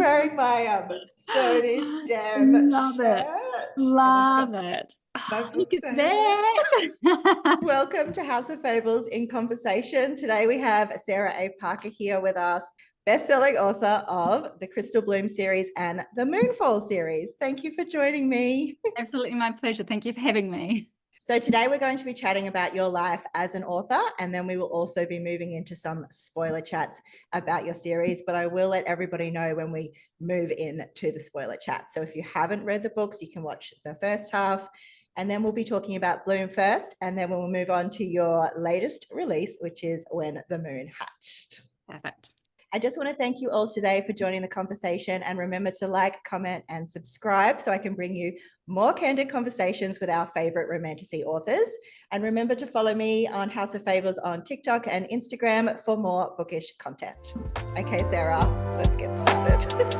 wearing my Stony Stem Love it. shirt. Love it. My Oh, look books at are here. that. Welcome to House of Fables in Conversation. Today we have Sarah A. Parker here with us, best-selling author of the Crystal Bloom series and the Moonfall series. Thank you for joining me. Absolutely my pleasure. Thank you for having me. So today we're going to be chatting about your life as an author, and then we will also be moving into some spoiler chats about your series, but I will let everybody know when we move into the spoiler chat. So if you haven't read the books, you can watch the first half, and then we'll be talking about Bloom first, and then we'll move on to your latest release, which is When the Moon Hatched. Perfect. I just want to thank you all today for joining the conversation, and remember to like, comment, and subscribe so I can bring you more candid conversations with our favorite romantasy authors. And remember to follow me on House of Fables on TikTok and Instagram for more bookish content. Okay, Sarah, let's get started.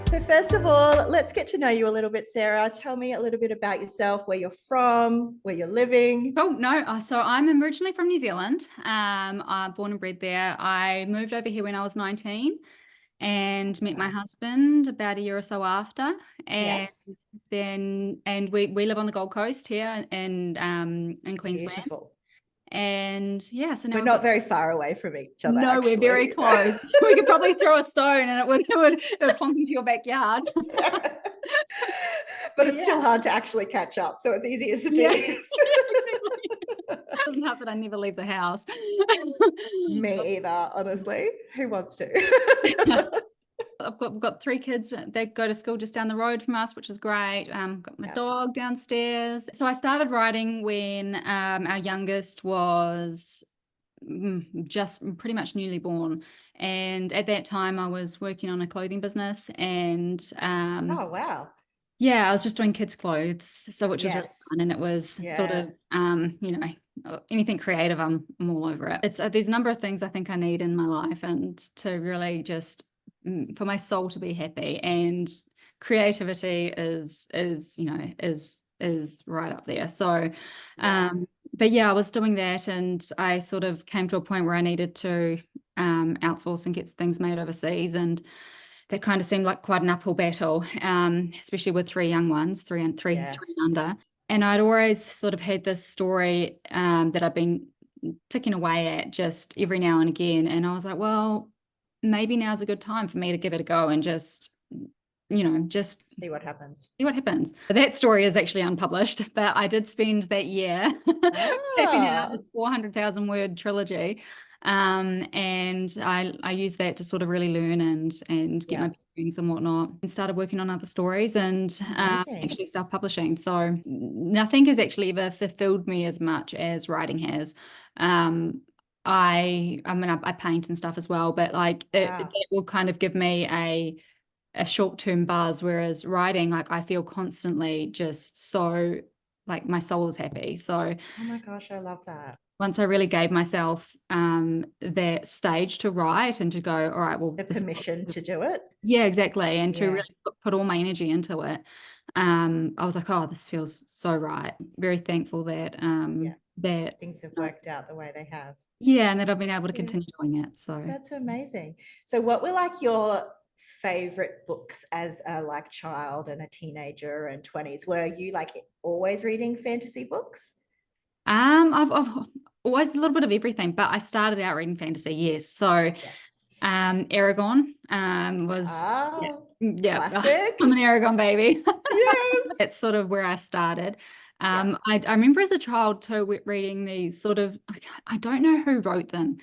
So first of all, let's get to know you a little bit, Sarah. Tell me a little bit about yourself, where you're from, where you're living. Oh, no. So I'm originally from New Zealand. I'm born and bred there. I moved over here when I was 19 and met my husband about a year or so after. And Yes. then we live on the Gold Coast here in Queensland. Beautiful. And yeah, so now We're not very far away from each other, no, actually. we're very close. We could probably throw a stone and it would plonk into your backyard. Yeah. But it's still hard to actually catch up, so it's easier to do this. Doesn't help that I never leave the house. Me either, honestly. Who wants to? We've got 3 kids that go to school just down the road from us, which is great. Got my dog downstairs. So I started writing when our youngest was just pretty much newly born, and at that time I was working on a clothing business, and oh wow, yeah, I was just doing kids' clothes, so which was really fun, and it was sort of anything creative, I'm all over it. It's there's a number of things I think I need in my life, and to really just for my soul to be happy, and creativity is right up there. So but yeah, I was doing that, and I sort of came to a point where I needed to outsource and get things made overseas, and that kind of seemed like quite an uphill battle, especially with 3 young ones, three and under. And I'd always sort of had this story that I've been ticking away at just every now and again. And I was like, well, maybe now's a good time for me to give it a go and just see what happens. That story is actually unpublished, but I did spend that year tapping out this 400,000 word trilogy. And I used that to sort of really learn and get my bearings and whatnot, and started working on other stories and actually self-publishing. So nothing has actually ever fulfilled me as much as writing has. I paint and stuff as well, but like it will kind of give me a short-term buzz, whereas writing, like I feel constantly just so like my soul is happy. So oh my gosh, I love that. Once I really gave myself that stage to write and to go, all right, well, the permission to do it. Yeah, exactly. And to really put all my energy into it. I was like, oh, this feels so right. Very thankful that that things have worked out the way they have. Yeah, and that I've been able to continue doing it. So that's amazing. So what were like your favorite books as a like child and a teenager and 20s? Were you like always reading fantasy books? I've always a little bit of everything, but I started out reading fantasy, yes. So Aragon was classic. I'm an Aragon baby. Yes. That's sort of where I started. I remember as a child too reading these sort of, I don't know who wrote them.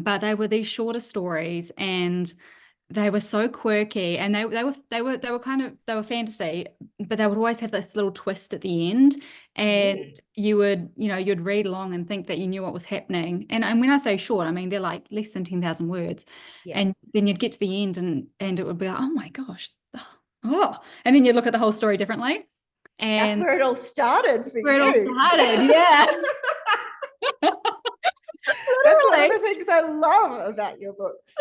But they were these shorter stories, and they were so quirky, and they were fantasy, but they would always have this little twist at the end, and you'd read along and think that you knew what was happening. And when I say short, I mean they're like less than 10,000 words. And then you'd get to the end and it would be like, oh my gosh, and then you'd look at the whole story differently. And that's where it all started for you. Where it all started, yeah. That's one of the things I love about your books.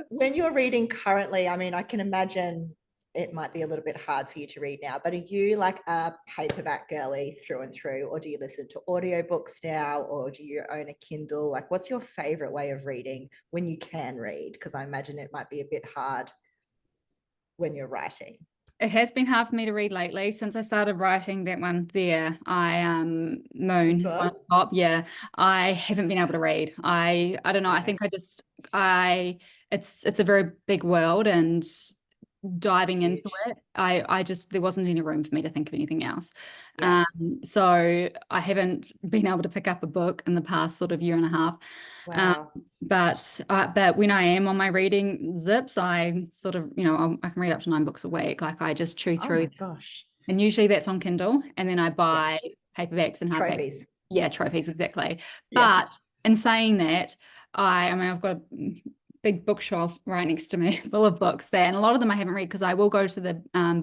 When you're reading currently, I mean, I can imagine it might be a little bit hard for you to read now, but are you like a paperback girly through and through, or do you listen to audiobooks now, or do you own a Kindle? Like, what's your favorite way of reading when you can read? Because I imagine it might be a bit hard when you're writing. It has been hard for me to read lately since I started writing that one there. This Moon one? on top. Yeah, I haven't been able to read. I don't know. I Yeah. think it's a very big world, and diving It's into huge. it, I just there wasn't any room for me to think of anything else. Yeah. So I haven't been able to pick up a book in the past sort of year and a half. Wow. But when I am on my reading zips, I sort of, I can read up to 9 books a week. Like I just chew Oh through, my gosh. and usually that's on Kindle, and then I buy Yes. paperbacks and hardbacks. Trophies. Yeah, trophies, exactly. Yes. But in saying that, I mean, I've got a big bookshelf right next to me full of books there, and a lot of them I haven't read because I will go to the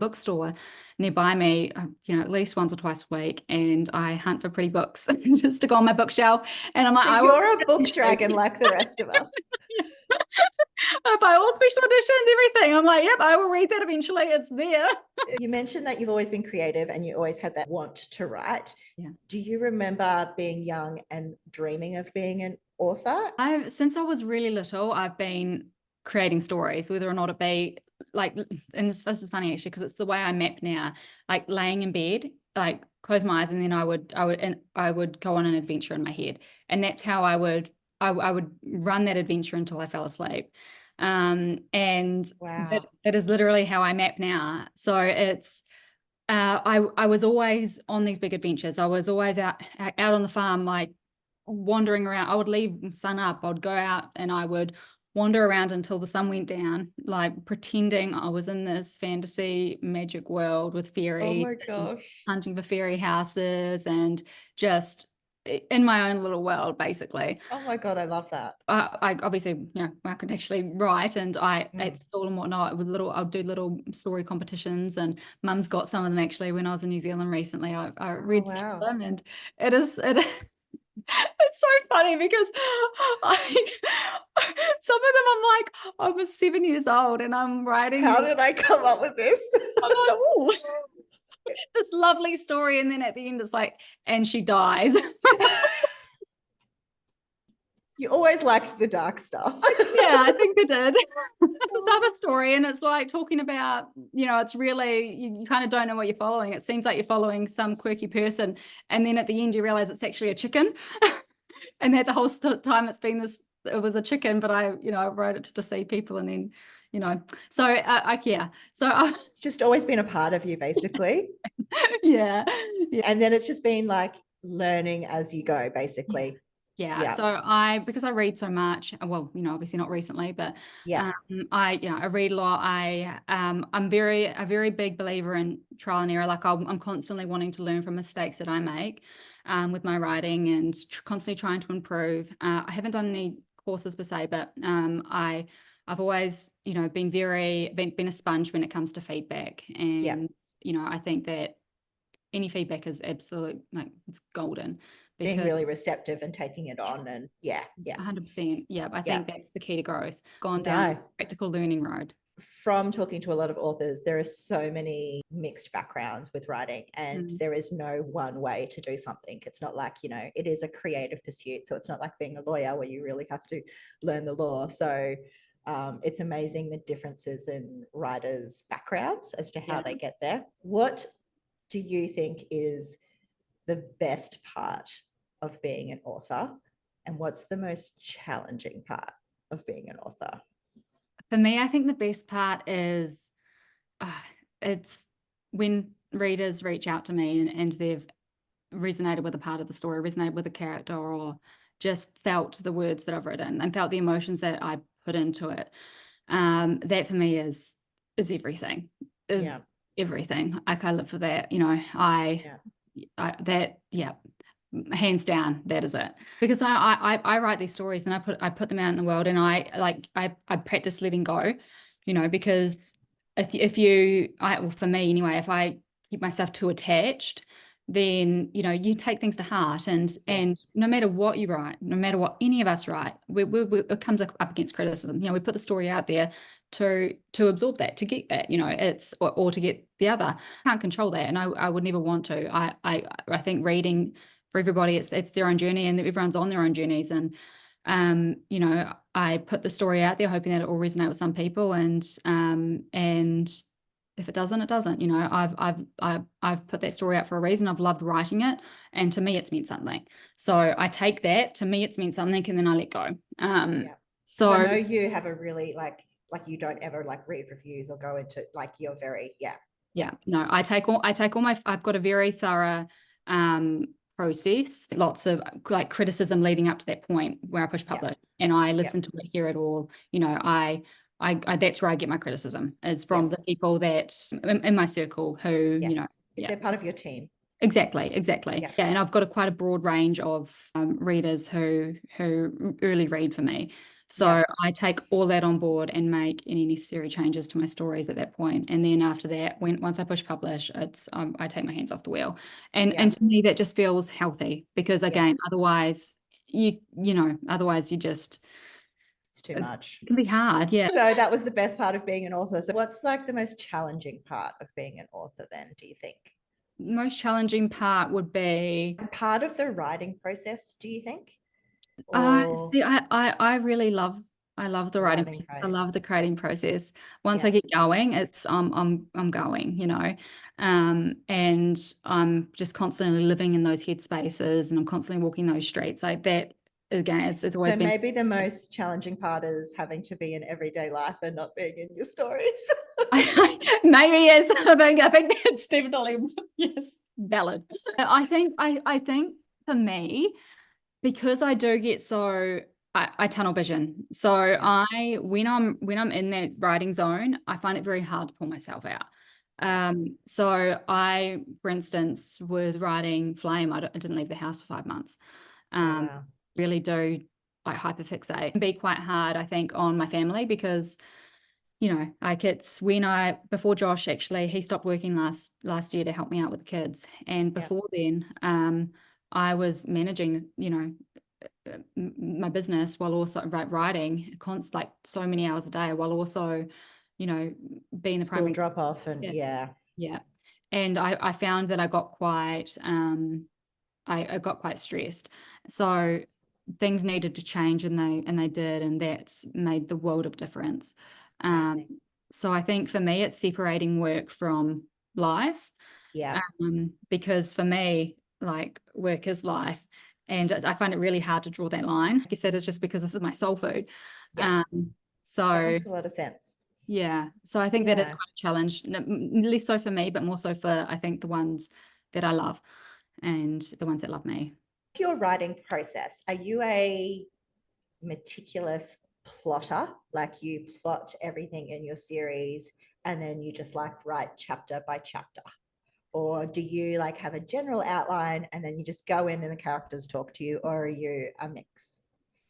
bookstore nearby me, at least once or twice a week, and I hunt for pretty books just to go on my bookshelf. And I'm like, So I will you're a book dragon like the rest of us. I buy all special editions, everything. I'm like, yep, I will read that eventually. It's there. You mentioned that you've always been creative and you always had that want to write. Yeah. Do you remember being young and dreaming of being an author? Since I was really little, I've been creating stories, whether or not it be like, and this is funny actually, because it's the way I map now, like laying in bed, like close my eyes, and then I would go on an adventure in my head. And that's how I would run that adventure until I fell asleep. And Wow. it is literally how I map now. So it's I was always on these big adventures. I was always out on the farm, like wandering around. I would leave sun up. I'd go out and I would wander around until the sun went down, like pretending I was in this fantasy magic world with Oh fairies, my and gosh. hunting for fairy houses, and just in my own little world, basically. Oh my God, I love that. I obviously, I could actually write, and at Mm. school and whatnot, I'll do little story competitions, and Mum's got some of them actually. When I was in New Zealand recently, I Oh read some of wow. them, and it it's so funny because I some of them I'm like, I was 7 years old and I'm writing How did I come up with this? I'm like, "Ooh, this lovely story," and then at the end it's like, and she dies. You always liked the dark stuff. Yeah, I think they did. It's this other story, and it's like talking about, it's really, you kind of don't know what you're following. It seems like you're following some quirky person, and then at the end you realize it's actually a chicken. And that the whole time it was a chicken, but I wrote it to deceive people, and then, so yeah. So It's just always been a part of you, basically. yeah. And then it's just been like learning as you go, basically. Yeah. Yeah. So because I read so much, well, obviously not recently, but Yeah. I read a lot. I'm a very big believer in trial and error. Like I'm constantly wanting to learn from mistakes that I make with my writing, and constantly trying to improve. I haven't done any courses per se, but I've always, been a sponge when it comes to feedback. Yeah. And, I think that any feedback is absolute, like, it's golden. Being really Because receptive and taking it on, and yeah. 100%. Yeah, I Yeah. think that's the key to growth. Gone down No. practical learning road. From talking to a lot of authors, there are so many mixed backgrounds with writing, and there is no one way to do something. It's not like, it is a creative pursuit. So it's not like being a lawyer where you really have to learn the law. So it's amazing the differences in writers' backgrounds as to how Yeah. they get there. What do you think is the best part of being an author, and what's the most challenging part of being an author? For me, I think the best part is it's when readers reach out to me, and they've resonated with a part of the story, resonated with a character, or just felt the words that I've written and felt the emotions that I put into it. That for me is everything. Yeah. Everything. Like, I live for that. Hands down, that is it. Because I write these stories, and I put them out in the world, and I practice letting go, because well, for me anyway, if I keep myself too attached, then you take things to heart, and Yes. no matter what you write, no matter what any of us write, it comes up against criticism. We put the story out there to absorb that, to get that, it's or to get the other. I can't control that, and I would never want to. I think reading for everybody, it's their own journey, and everyone's on their own journeys. And I put the story out there hoping that it will resonate with some people, and if it doesn't, it doesn't. I've put that story out for a reason. I've loved writing it, and to me, it's meant something. So I take that. To me, it's meant something, and then I let go. So I know you have a really like you don't ever like read reviews or go into like you're very no, I take all my, I've got a very thorough process, lots of like criticism leading up to that point where I push publish, and I listen to it, hear it all. I that's where I get my criticism, is from the people that in my circle who they're part of your team. Exactly. And I've got quite a broad range of readers who early read for me. So I take all that on board and make any necessary changes to my stories at that point. And then after that, once I push publish, it's I take my hands off the wheel. And to me, that just feels healthy, because again, otherwise otherwise you just, it's too much. It can be hard. Yeah. So that was the best part of being an author. So what's like the most challenging part of being an author then, do you think? Most challenging part would be part of the writing process, do you think? See, I really love the writing process. I love the creating process. Once I get going, it's I'm going, and I'm just constantly living in those headspaces, and I'm constantly walking those streets like that. Again, it's always so been. Maybe the most challenging part is having to be in everyday life and not being in your stories. Maybe yes. I think that's definitely valid. I think for me, because I do get so I tunnel vision. So when I'm in that writing zone, I find it very hard to pull myself out. So for instance, with writing Flame, I didn't leave the house for 5 months. Really do like hyperfixate and be quite hard, I think, on my family, because like it's before Josh, actually, he stopped working last year to help me out with the kids, and before then I was managing my business while also writing like so many hours a day, while also being the primary drop off and and I found that I got quite I got quite stressed, so things needed to change, and they did, and that's made the world of difference. So I think for me, it's separating work from life. Because for me, like, work is life, and I find it really hard to draw that line. Like you said, it's just because this is my soul food. So that makes a lot of sense. So I think that it's quite a challenge, less so for me, but more so for, I think, the ones that I love and the ones that love me. Your writing process, are you a meticulous plotter, like you plot everything in your series and then you just like write chapter by chapter, or do you like have a general outline and then you just go in and the characters talk to you, or are you a mix?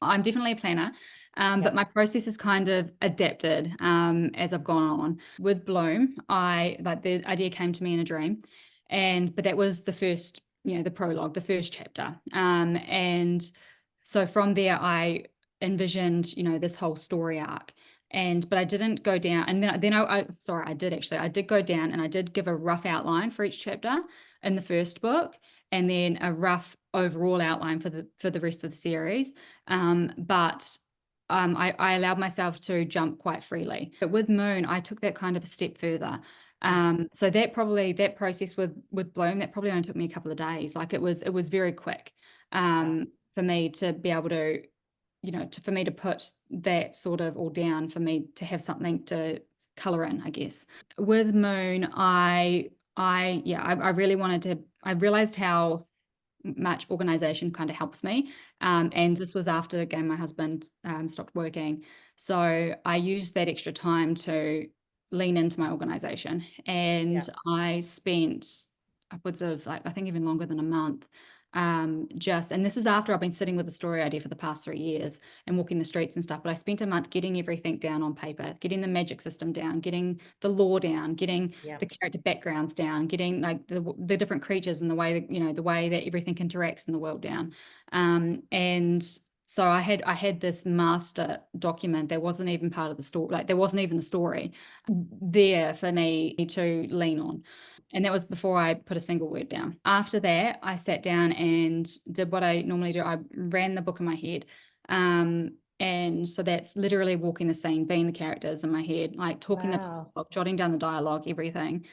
I'm definitely a planner, but my process is kind of adapted as I've gone on. With Bloom, the idea came to me in a dream, but that was the first, the prologue, the first chapter, and so from there I envisioned, this whole story arc, but I didn't go down, and then I did go down, and I did give a rough outline for each chapter in the first book, and then a rough overall outline for the rest of the series. But I allowed myself to jump quite freely. But with Moon, I took that kind of a step further. So that process with Bloom, that probably only took me a couple of days. Like it was very quick for me to be able to, for me to put that sort of all down, for me to have something to color in, I guess. With Moon, I really wanted to, I realized how much organization kind of helps me. And this was after, again, my husband stopped working. So I used that extra time to lean into my organization. And I spent upwards of, like, I think even longer than a month, and this is after I've been sitting with the story idea for the past 3 years and walking the streets and stuff, but I spent a month getting everything down on paper, getting the magic system down, getting the lore down, getting the character backgrounds down, getting like the different creatures and the way that, the way that everything interacts in the world down. And So I had this master document that wasn't even part of the story, like there wasn't even the story there for me to lean on. And that was before I put a single word down. After that, I sat down and did what I normally do. I ran the book in my head. And so that's literally walking the scene, being the characters in my head, like talking the Wow. dialogue, jotting down the dialogue, everything.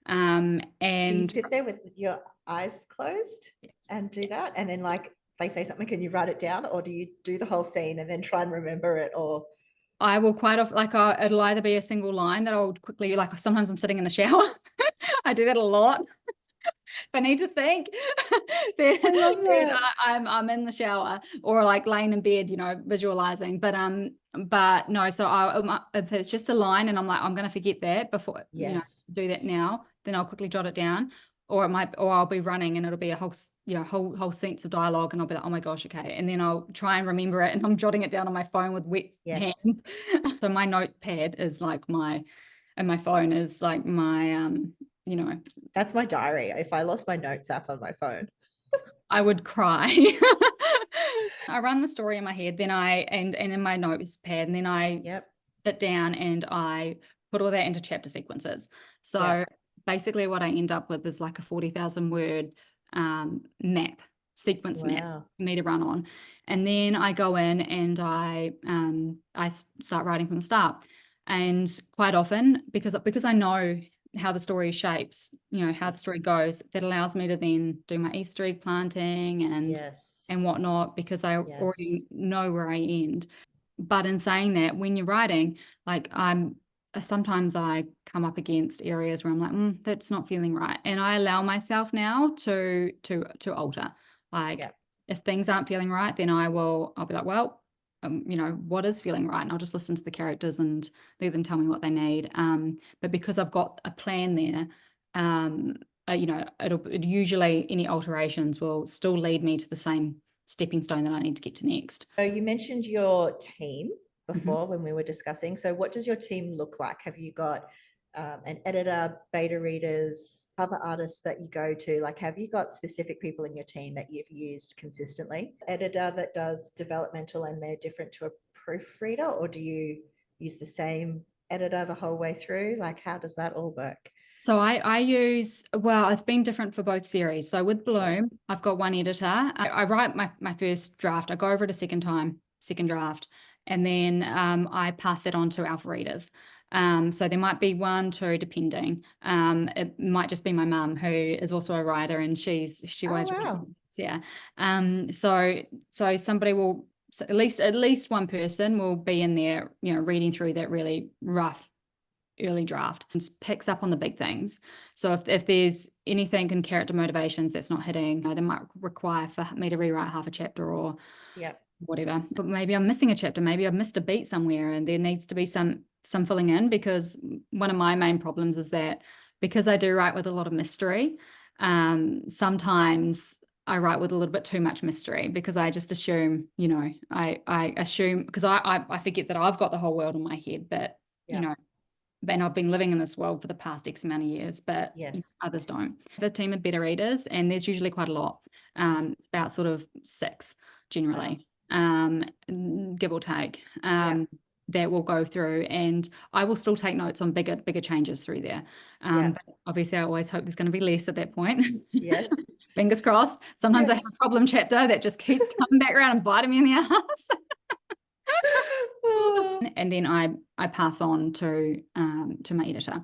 Do you And sit there with your eyes closed and do that? And then like they say something, can you write it down? Or do you do the whole scene and then try and remember it? Or I will quite often, like, it'll either be a single line that I'll quickly, like, sometimes I'm sitting in the shower. I do that a lot. If I need to think, then, I love then that. I'm in the shower or like laying in bed, visualizing. But no, so if it's just a line and I'm like, I'm gonna forget that before, Yes. do that now, then I'll quickly jot it down. Or I'll be running and it'll be a whole sense of dialogue and I'll be like, oh my gosh, okay. And then I'll try and remember it and I'm jotting it down on my phone with wet hands. Yes. So my notepad is like and my phone is like my That's my diary. If I lost my notes app on my phone. I would cry. I run the story in my head, then and in my notes pad, and then I Yep. sit down and I put all that into chapter sequences. So Yep. basically what I end up with is like a 40,000 word sequence map Wow. for me to run on. And then I go in and I start writing from the start. And quite often, because I know how the story shapes, how the story Yes. goes, that allows me to then do my Easter egg planting Yes. and whatnot, because I Yes. already know where I end. But in saying that, when you're writing, like sometimes I come up against areas where I'm like, that's not feeling right. And I allow myself now to alter. Like Yep. if things aren't feeling right, then I'll be like, well, what is feeling right? And I'll just listen to the characters and let them tell me what they need. But because I've got a plan there, it usually any alterations will still lead me to the same stepping stone that I need to get to next. So you mentioned your team Mhm. before when we were discussing. So what does your team look like? Have you got an editor, beta readers, cover artists that you go to? Like, have you got specific people in your team that you've used consistently? Editor that does developmental and they're different to a proofreader, or do you use the same editor the whole way through? Like, how does that all work? So I use, well, it's been different for both series. So with Sure. Bloom, I've got one editor. I write my first draft. I go over it a second time, second draft, and then I pass it on to alpha readers. So there might be one, two, depending. It might just be my mum, who is also a writer, and she Oh, always reads. wow. Yeah. So somebody will, so at least one person will be in there, reading through that really rough early draft and picks up on the big things. So if there's anything in character motivations that's not hitting, they might require for me to rewrite half a chapter or Yep. whatever. But maybe I'm missing a chapter, maybe I've missed a beat somewhere and there needs to be some filling in, because one of my main problems is that because I do write with a lot of mystery, sometimes I write with a little bit too much mystery, because I just assume, I assume, because I forget that I've got the whole world in my head, but Yeah. and I've been living in this world for the past X amount of years, but Yes. others don't. The team of beta readers, and there's usually quite a lot. It's about sort of 6 generally, give or take, Yeah. that will go through, and I will still take notes on bigger changes through there. Yeah. But obviously, I always hope there's going to be less at that point. Yes. Fingers crossed. Sometimes I have Yes. a problem chapter that just keeps coming back around and biting me in the ass. And then I pass on to my editor.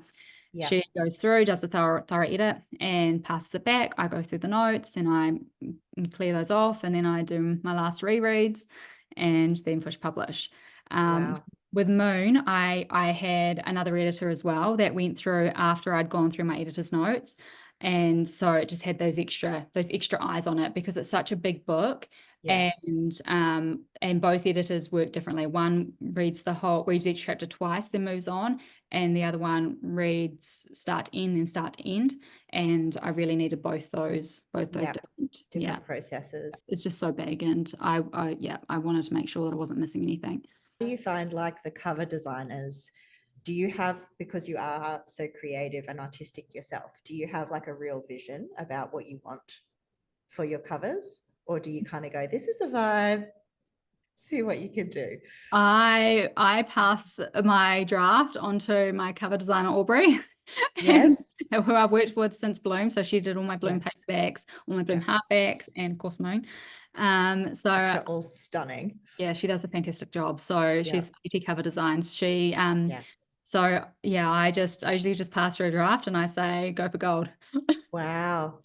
Yeah. She goes through, does a thorough edit and passes it back. I go through the notes, then I clear those off, and then I do my last rereads and then push publish. Wow. With Moon, I had another editor as well that went through after I'd gone through my editor's notes. And so it just had those extra eyes on it, because it's such a big book. Yes. And both editors work differently. One reads each chapter twice, then moves on, and the other one reads start to end, then start to end. And I really needed both those Yep. different processes. it's just so big, and I wanted to make sure that I wasn't missing anything. Do you find like the cover designers, do you have, because you are so creative and artistic yourself, do you have like a real vision about what you want for your covers? Or do you kind of go, this is the vibe? See what you can do. I pass my draft onto my cover designer, Aubrey, and Yes. who I've worked with since Bloom. So she did all my Bloom Yes. paperbacks, all my Bloom Yeah. hardbacks, and of course Moon. Which So are all stunning. yeah, she does a fantastic job. So Yeah. she's beauty cover designs. Yeah. So yeah, I usually just pass her a draft and I say, go for gold Wow.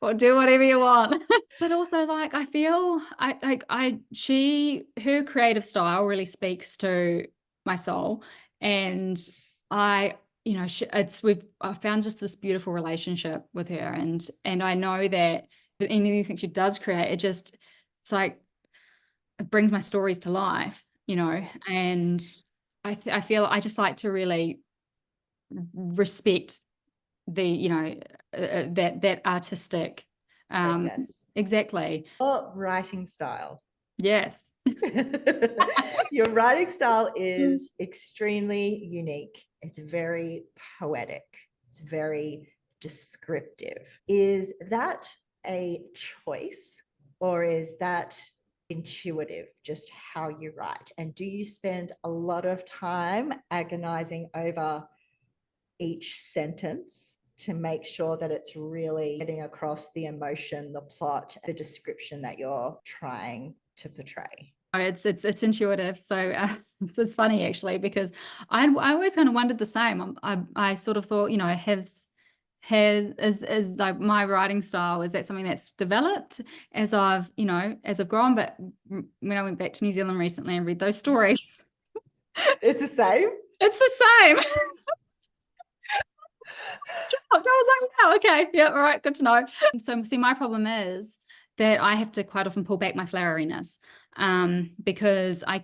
or do whatever you want. But also, like, I feel her creative style really speaks to my soul. And I found just this beautiful relationship with her. And I know that anything she does create, it's like, it brings my stories to life, and I feel I just like to really respect the, that artistic, um, Process. exactly. Your writing style. Yes. Your writing style Mm. is extremely unique. It's very poetic. It's very descriptive. Is that a choice or is that intuitive, just how you write? And do you spend a lot of time agonizing over each sentence to make sure that it's really getting across the emotion, the plot, the description that you're trying to portray? It's intuitive. So it's funny actually because I always kind of wondered the same. I sort of thought, have is like my writing style, is that something that's developed as I've grown? But when I went back to New Zealand recently and read those stories, It's the same. it's the same. I was like, wow, okay, yeah, all right, good to know. So, see, my problem is that I have to quite often pull back my floweriness, because I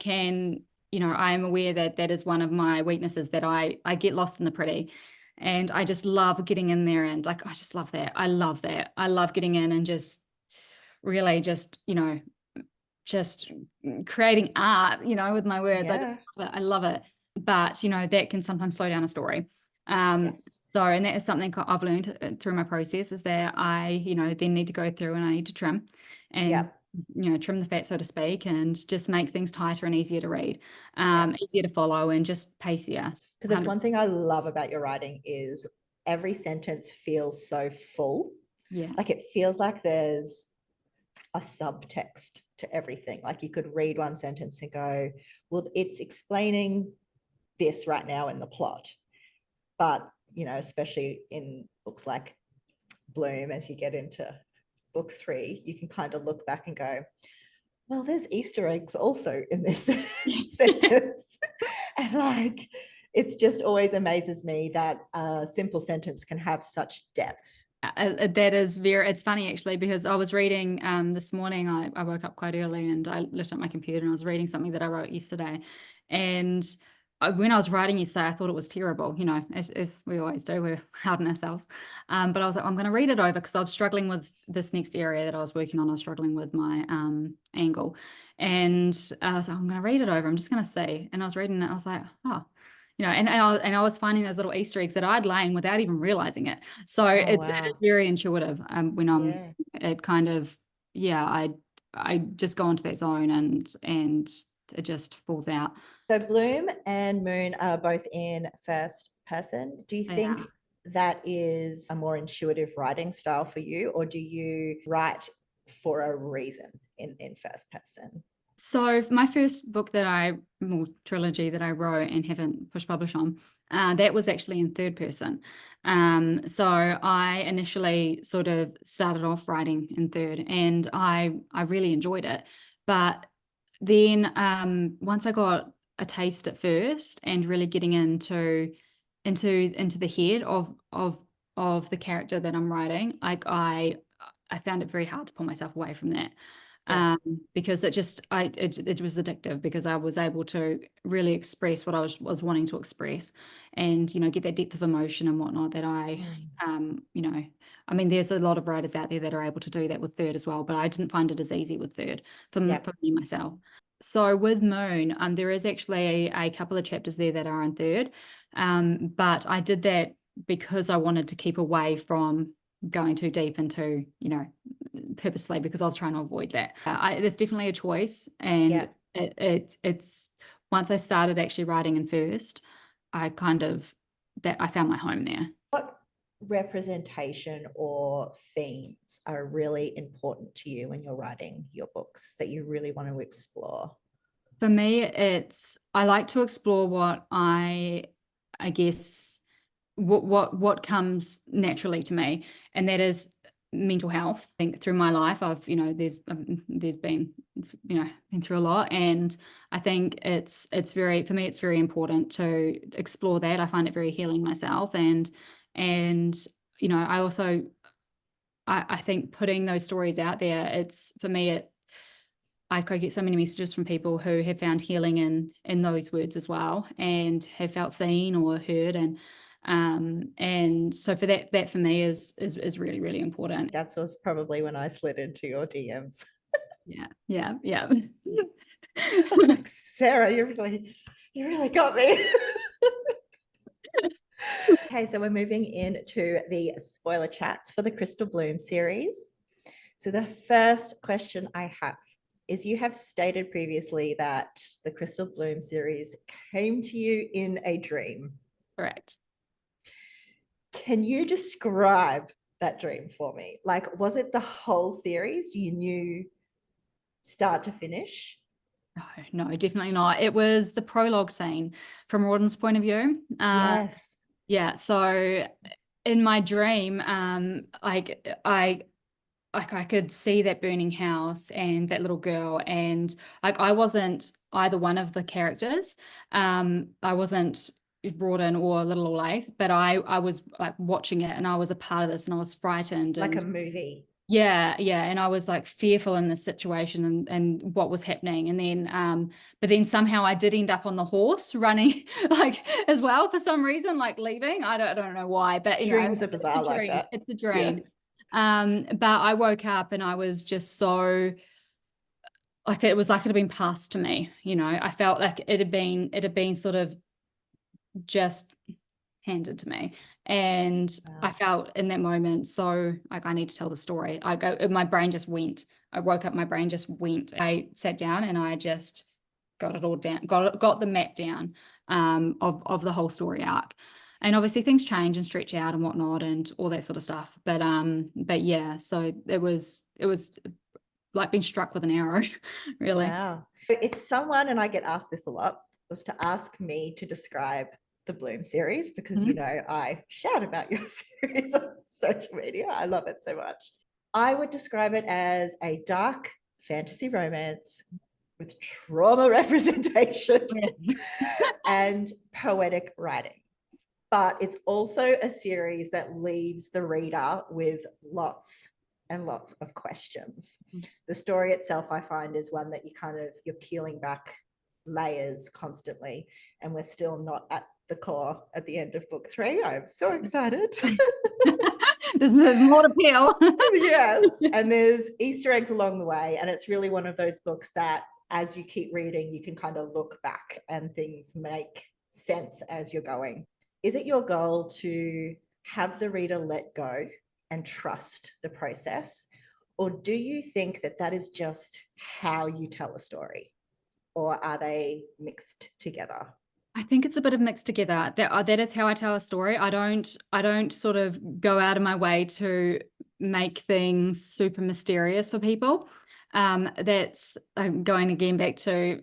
am aware that that is one of my weaknesses, that I get lost in the pretty, and I just love getting in there, and like I just love that. I love that. I love getting in and just really just creating art, with my words. Yeah. I love it. But, that can sometimes slow down a story. Um, Yes. and that is something I've learned through my process, is that I, then need to go through and I need to trim and, Yep. trim the fat, so to speak, and just make things tighter and easier to read, Yep. easier to follow and just pacier. Because that's 100, one thing I love about your writing is every sentence feels so full. yeah. Like it feels like there's a subtext to everything. Like you could read one sentence and go, well, it's explaining this right now in the plot. But, especially in books like Bloom, as you get into book 3, you can kind of look back and go, well, there's Easter eggs also in this sentence. And like, it's just always amazes me that a simple sentence can have such depth. It's funny actually, because I was reading this morning. I woke up quite early and I lifted up my computer and I was reading something that I wrote yesterday. And when I was writing yesterday, I thought it was terrible, as we always do. We're hard on ourselves. But I was like, I'm going to read it over, because I was struggling with this next area that I was working on. I was struggling with my angle. And I was like, I'm going to read it over. I'm just going to see. And I was reading it. I was like, oh. And I was finding those little Easter eggs that I'd lain without even realizing it. So Oh, it is wow. very intuitive. When Yeah. it kind of, yeah, I just go into that zone and it just falls out. So Bloom and Moon are both in first person. Do you Yeah. think that is a more intuitive writing style for you, or do you write for a reason in first person? So my first book trilogy that I wrote and haven't pushed publish on, that was actually in third person. So I initially sort of started off writing in third, and I really enjoyed it. But then once I got a taste at first and really getting into the head of the character that I'm writing, I found it very hard to pull myself away from that. Yeah. Because it was addictive, because I was able to really express what I was wanting to express, and get that depth of emotion and whatnot that I mean, there's a lot of writers out there that are able to do that with third as well, but I didn't find it as easy with third for me myself. So with Moon, there is actually a couple of chapters there that are in third, but I did that because I wanted to keep away from going too deep into, purposely, because I was trying to avoid that. There's definitely a choice, and Yeah. It's once I started actually writing in first, I kind of that I found my home there. What representation or themes are really important to you when you're writing your books that you really want to explore? For me, it's I like to explore what I guess what comes naturally to me, and that is mental health. I think through my life, I've there's been been through a lot, and I think it's very for me it's very important to explore that. I find it very healing myself, and I also I think putting those stories out there, it's for me I could get so many messages from people who have found healing in those words as well, and have felt seen or heard, and so for that for me is really really important. That was probably when I slid into your DMs. Yeah, yeah, yeah. I was like, Sarah, you really got me. Okay, so we're moving into the spoiler chats for the Crystal Bloom series. So the first question I have is, you have stated previously that the Crystal Bloom series came to you in a dream. Correct. Can you describe that dream for me? Like, was it the whole series you knew start to finish? No, definitely not. It was the prologue scene from Rawdon's point of view. Yes. Yeah, so in my dream, I could see that burning house and that little girl, and like I wasn't either one of the characters. I wasn't Rawdon or Little Olathe, but I was like watching it, and I was a part of this, and I was frightened, Like a and movie. yeah, yeah, and I was like fearful in this situation, and what was happening, and then but then somehow I did end up on the horse running like as well for some reason, like leaving. I don't know why, but Dreams are it's bizarre a like dream. that. It's a Yeah. dream. But I woke up and I was just so like it was like it had been passed to me. I felt like it had been sort of just handed to me. And I Wow. felt in that moment, so like I need to tell the story. My brain just went. I woke up, my brain just went. I sat down and I just got it all down, got the map down of the whole story arc. And obviously things change and stretch out and whatnot and all that sort of stuff. But yeah, so it was like being struck with an arrow, really. Wow. If someone, and I get asked this a lot, was to ask me to describe the Bloom series, because Mhm. I shout about your series on social media. I love it so much. I would describe it as a dark fantasy romance with trauma representation Yeah. and poetic writing. But it's also a series that leaves the reader with lots and lots of questions. The story itself, I find, is one that you're peeling back layers constantly, and we're still not at the core at the end of book 3. I'm so excited. There's more to peel. Yes, and there's Easter eggs along the way, and it's really one of those books that as you keep reading, you can kind of look back and things make sense as you're going. Is it your goal to have the reader let go and trust the process? Or do you think that that is just how you tell a story? Or are they mixed together? I think it's a bit of mixed together. That is how I tell a story. I don't sort of go out of my way to make things super mysterious for people. That's going again back to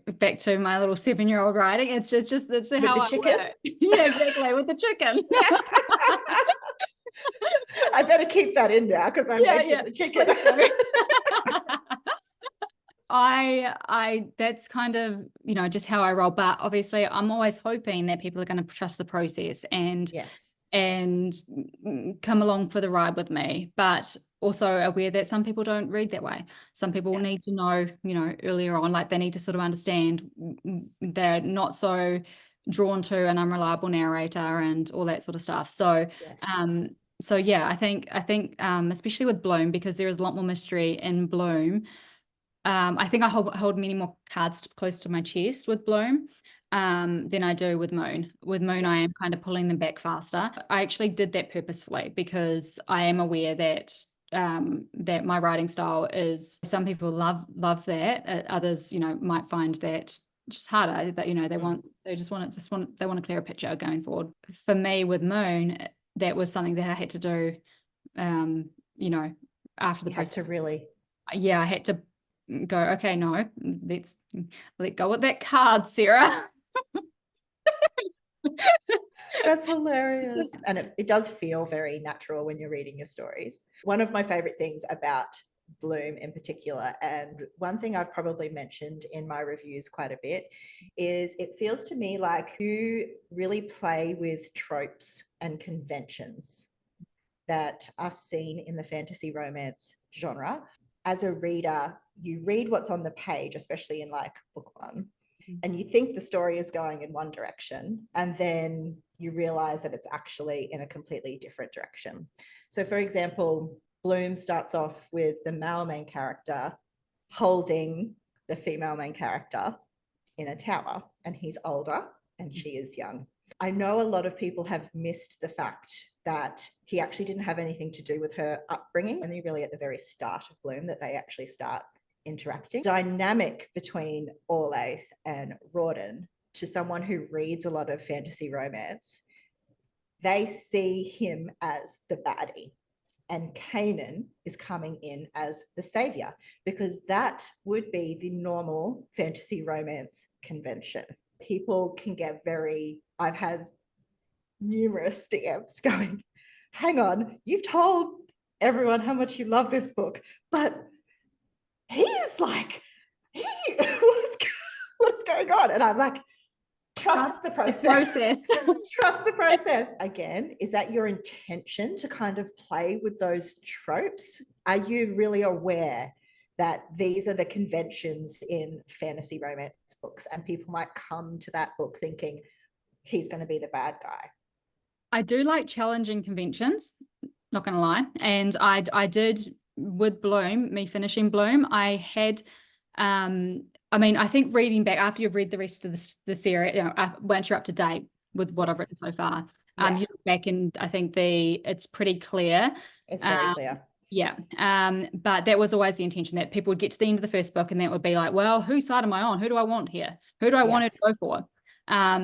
my little 7-year-old writing. It's just that's With how the I chicken? work. Yeah, exactly, with the chicken. I better keep that in now because I Yeah, yeah. mentioned the chicken. Please do. I that's kind of, just how I roll. But obviously I'm always hoping that people are going to trust the process and Yes. and come along for the ride with me, but also aware that some people don't read that way. Some people Yeah. need to know, earlier on, like they need to sort of understand they're not so drawn to an unreliable narrator and all that sort of stuff. So, Yes. yeah, I think, especially with Bloom, because there is a lot more mystery in Bloom. I think I hold many more cards close to my chest with Bloom than I do with Moon. With Moon, I am Yes. kind of pulling them back faster. I actually did that purposefully because I am aware that that my writing style is, some people love that. Others, might find that just harder, that, they want a clearer picture going forward. For me with Moon, that was something that I had to do, after the You had process. to really, Yeah, I had to go, okay, no, let's let go of that card, Sarah. that's hilarious. And it does feel very natural when you're reading your stories. One of my favorite things about Bloom in particular, and one thing I've probably mentioned in my reviews quite a bit, is it feels to me like you really play with tropes and conventions that are seen in the fantasy romance genre. As a reader, you read what's on the page, especially in like book one, and you think the story is going in one direction, and then you realize that it's actually in a completely different direction. So, for example, Bloom starts off with the male main character holding the female main character in a tower, and he's older and she is young. I know a lot of people have missed the fact that he actually didn't have anything to do with her upbringing, only really at the very start of Bloom that they actually start interacting. Dynamic between Orlaith and Rawdon, to someone who reads a lot of fantasy romance, they see him as the baddie, and Kanan is coming in as the savior, because that would be the normal fantasy romance convention. People can get I've had numerous DMs going, hang on, you've told everyone how much you love this book, but he's like, what's going on? And I'm like, trust the process. Trust the process. Again, is that your intention to kind of play with those tropes? Are you really aware that these are the conventions in fantasy romance books, and people might come to that book thinking he's going to be the bad guy? I do like challenging conventions, not going to lie. And I did with Bloom, me finishing Bloom, I had, I think reading back after you've read the rest of the series, once you're up to date with what I've written so far, you look back and I think it's pretty clear. It's very clear. Yeah. But that was always the intention, that people would get to the end of the first book and that would be like, well, whose side am I on? Who do I want here? Who do I want to go for?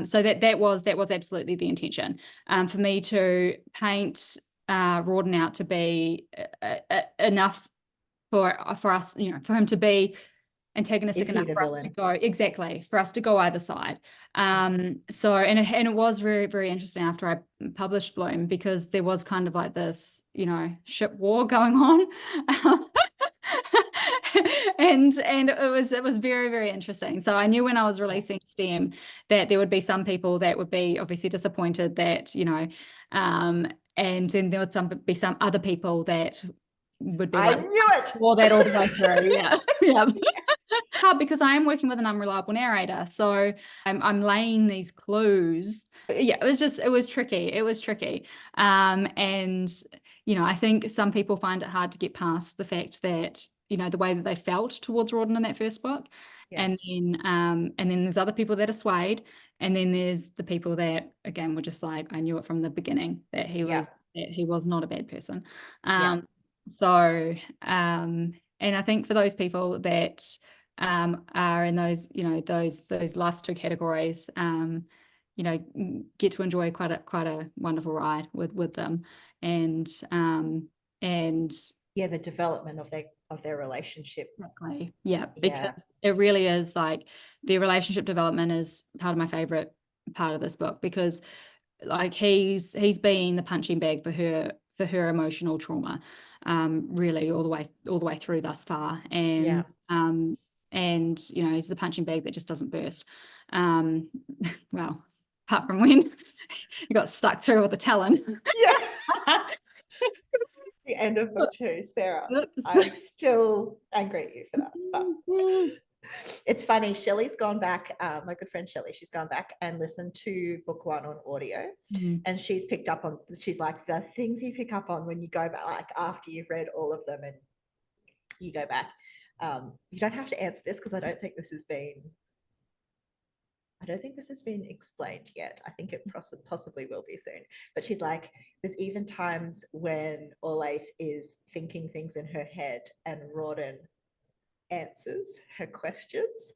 So that was absolutely the intention, for me to paint Rawdon out to be enough for us, for him to be antagonistic enough for us to go, for us to go either side. So and it was very, very interesting after I published Bloom, because there was kind of like this, ship war going on. and it was very, very interesting. So I knew when I was releasing STEM that there would be some people that would be obviously disappointed that, and then there would be some other people that would be like, I knew it. All that all the way through. Yeah. Because I am working with an unreliable narrator, so I'm laying these clues. Yeah, it was tricky. And I think some people find it hard to get past the fact that the way that they felt towards Rawdon in that first book. Yes. And then there's other people that are swayed, and then there's the people that again were just like, I knew it from the beginning that he was not a bad person. So and I think for those people that are in those those last two categories, get to enjoy quite a wonderful ride with them, and the development of their relationship. Exactly. Because it really is like the relationship development is part of my favorite part of this book, because like he's been the punching bag for her emotional trauma, really all the way through thus far, and he's the punching bag that just doesn't burst. Well, apart from when he got stuck through with the talon. The end of book 2, Sarah. I'm still angry at you for that. But it's funny, Shelley's gone back, my good friend Shelley, she's gone back and listened to book 1 on audio, and she's like, the things you pick up on when you go back, like after you've read all of them and you go back, you don't have to answer this because I don't think don't think this has been explained yet. I think it possibly will be soon. But she's like, there's even times when Orlaith is thinking things in her head and Rawdon answers her questions.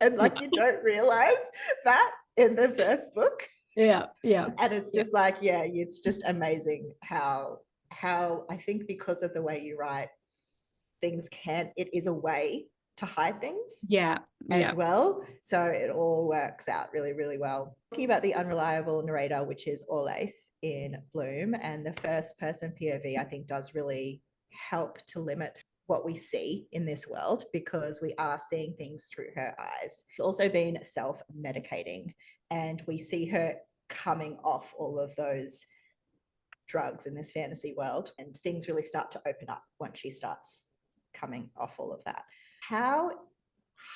And like, you don't realize that in the first book. Yeah. And it's just like, yeah, it's just amazing how I think because of the way you write, it is a way to hide things as well. So it all works out really, really well. Talking about the unreliable narrator, which is Orlaith in Bloom, and the first person POV, I think, does really help to limit what we see in this world, because we are seeing things through her eyes. It's also been self-medicating, and we see her coming off all of those drugs in this fantasy world, and things really start to open up once she starts coming off all of that. How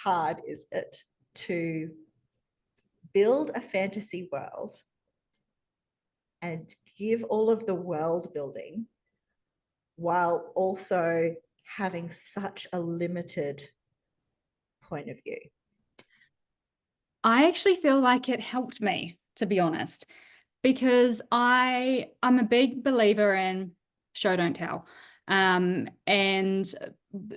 hard is it to build a fantasy world and give all of the world building while also having such a limited point of view? I actually feel like it helped me, to be honest, because I'm a big believer in show don't tell. And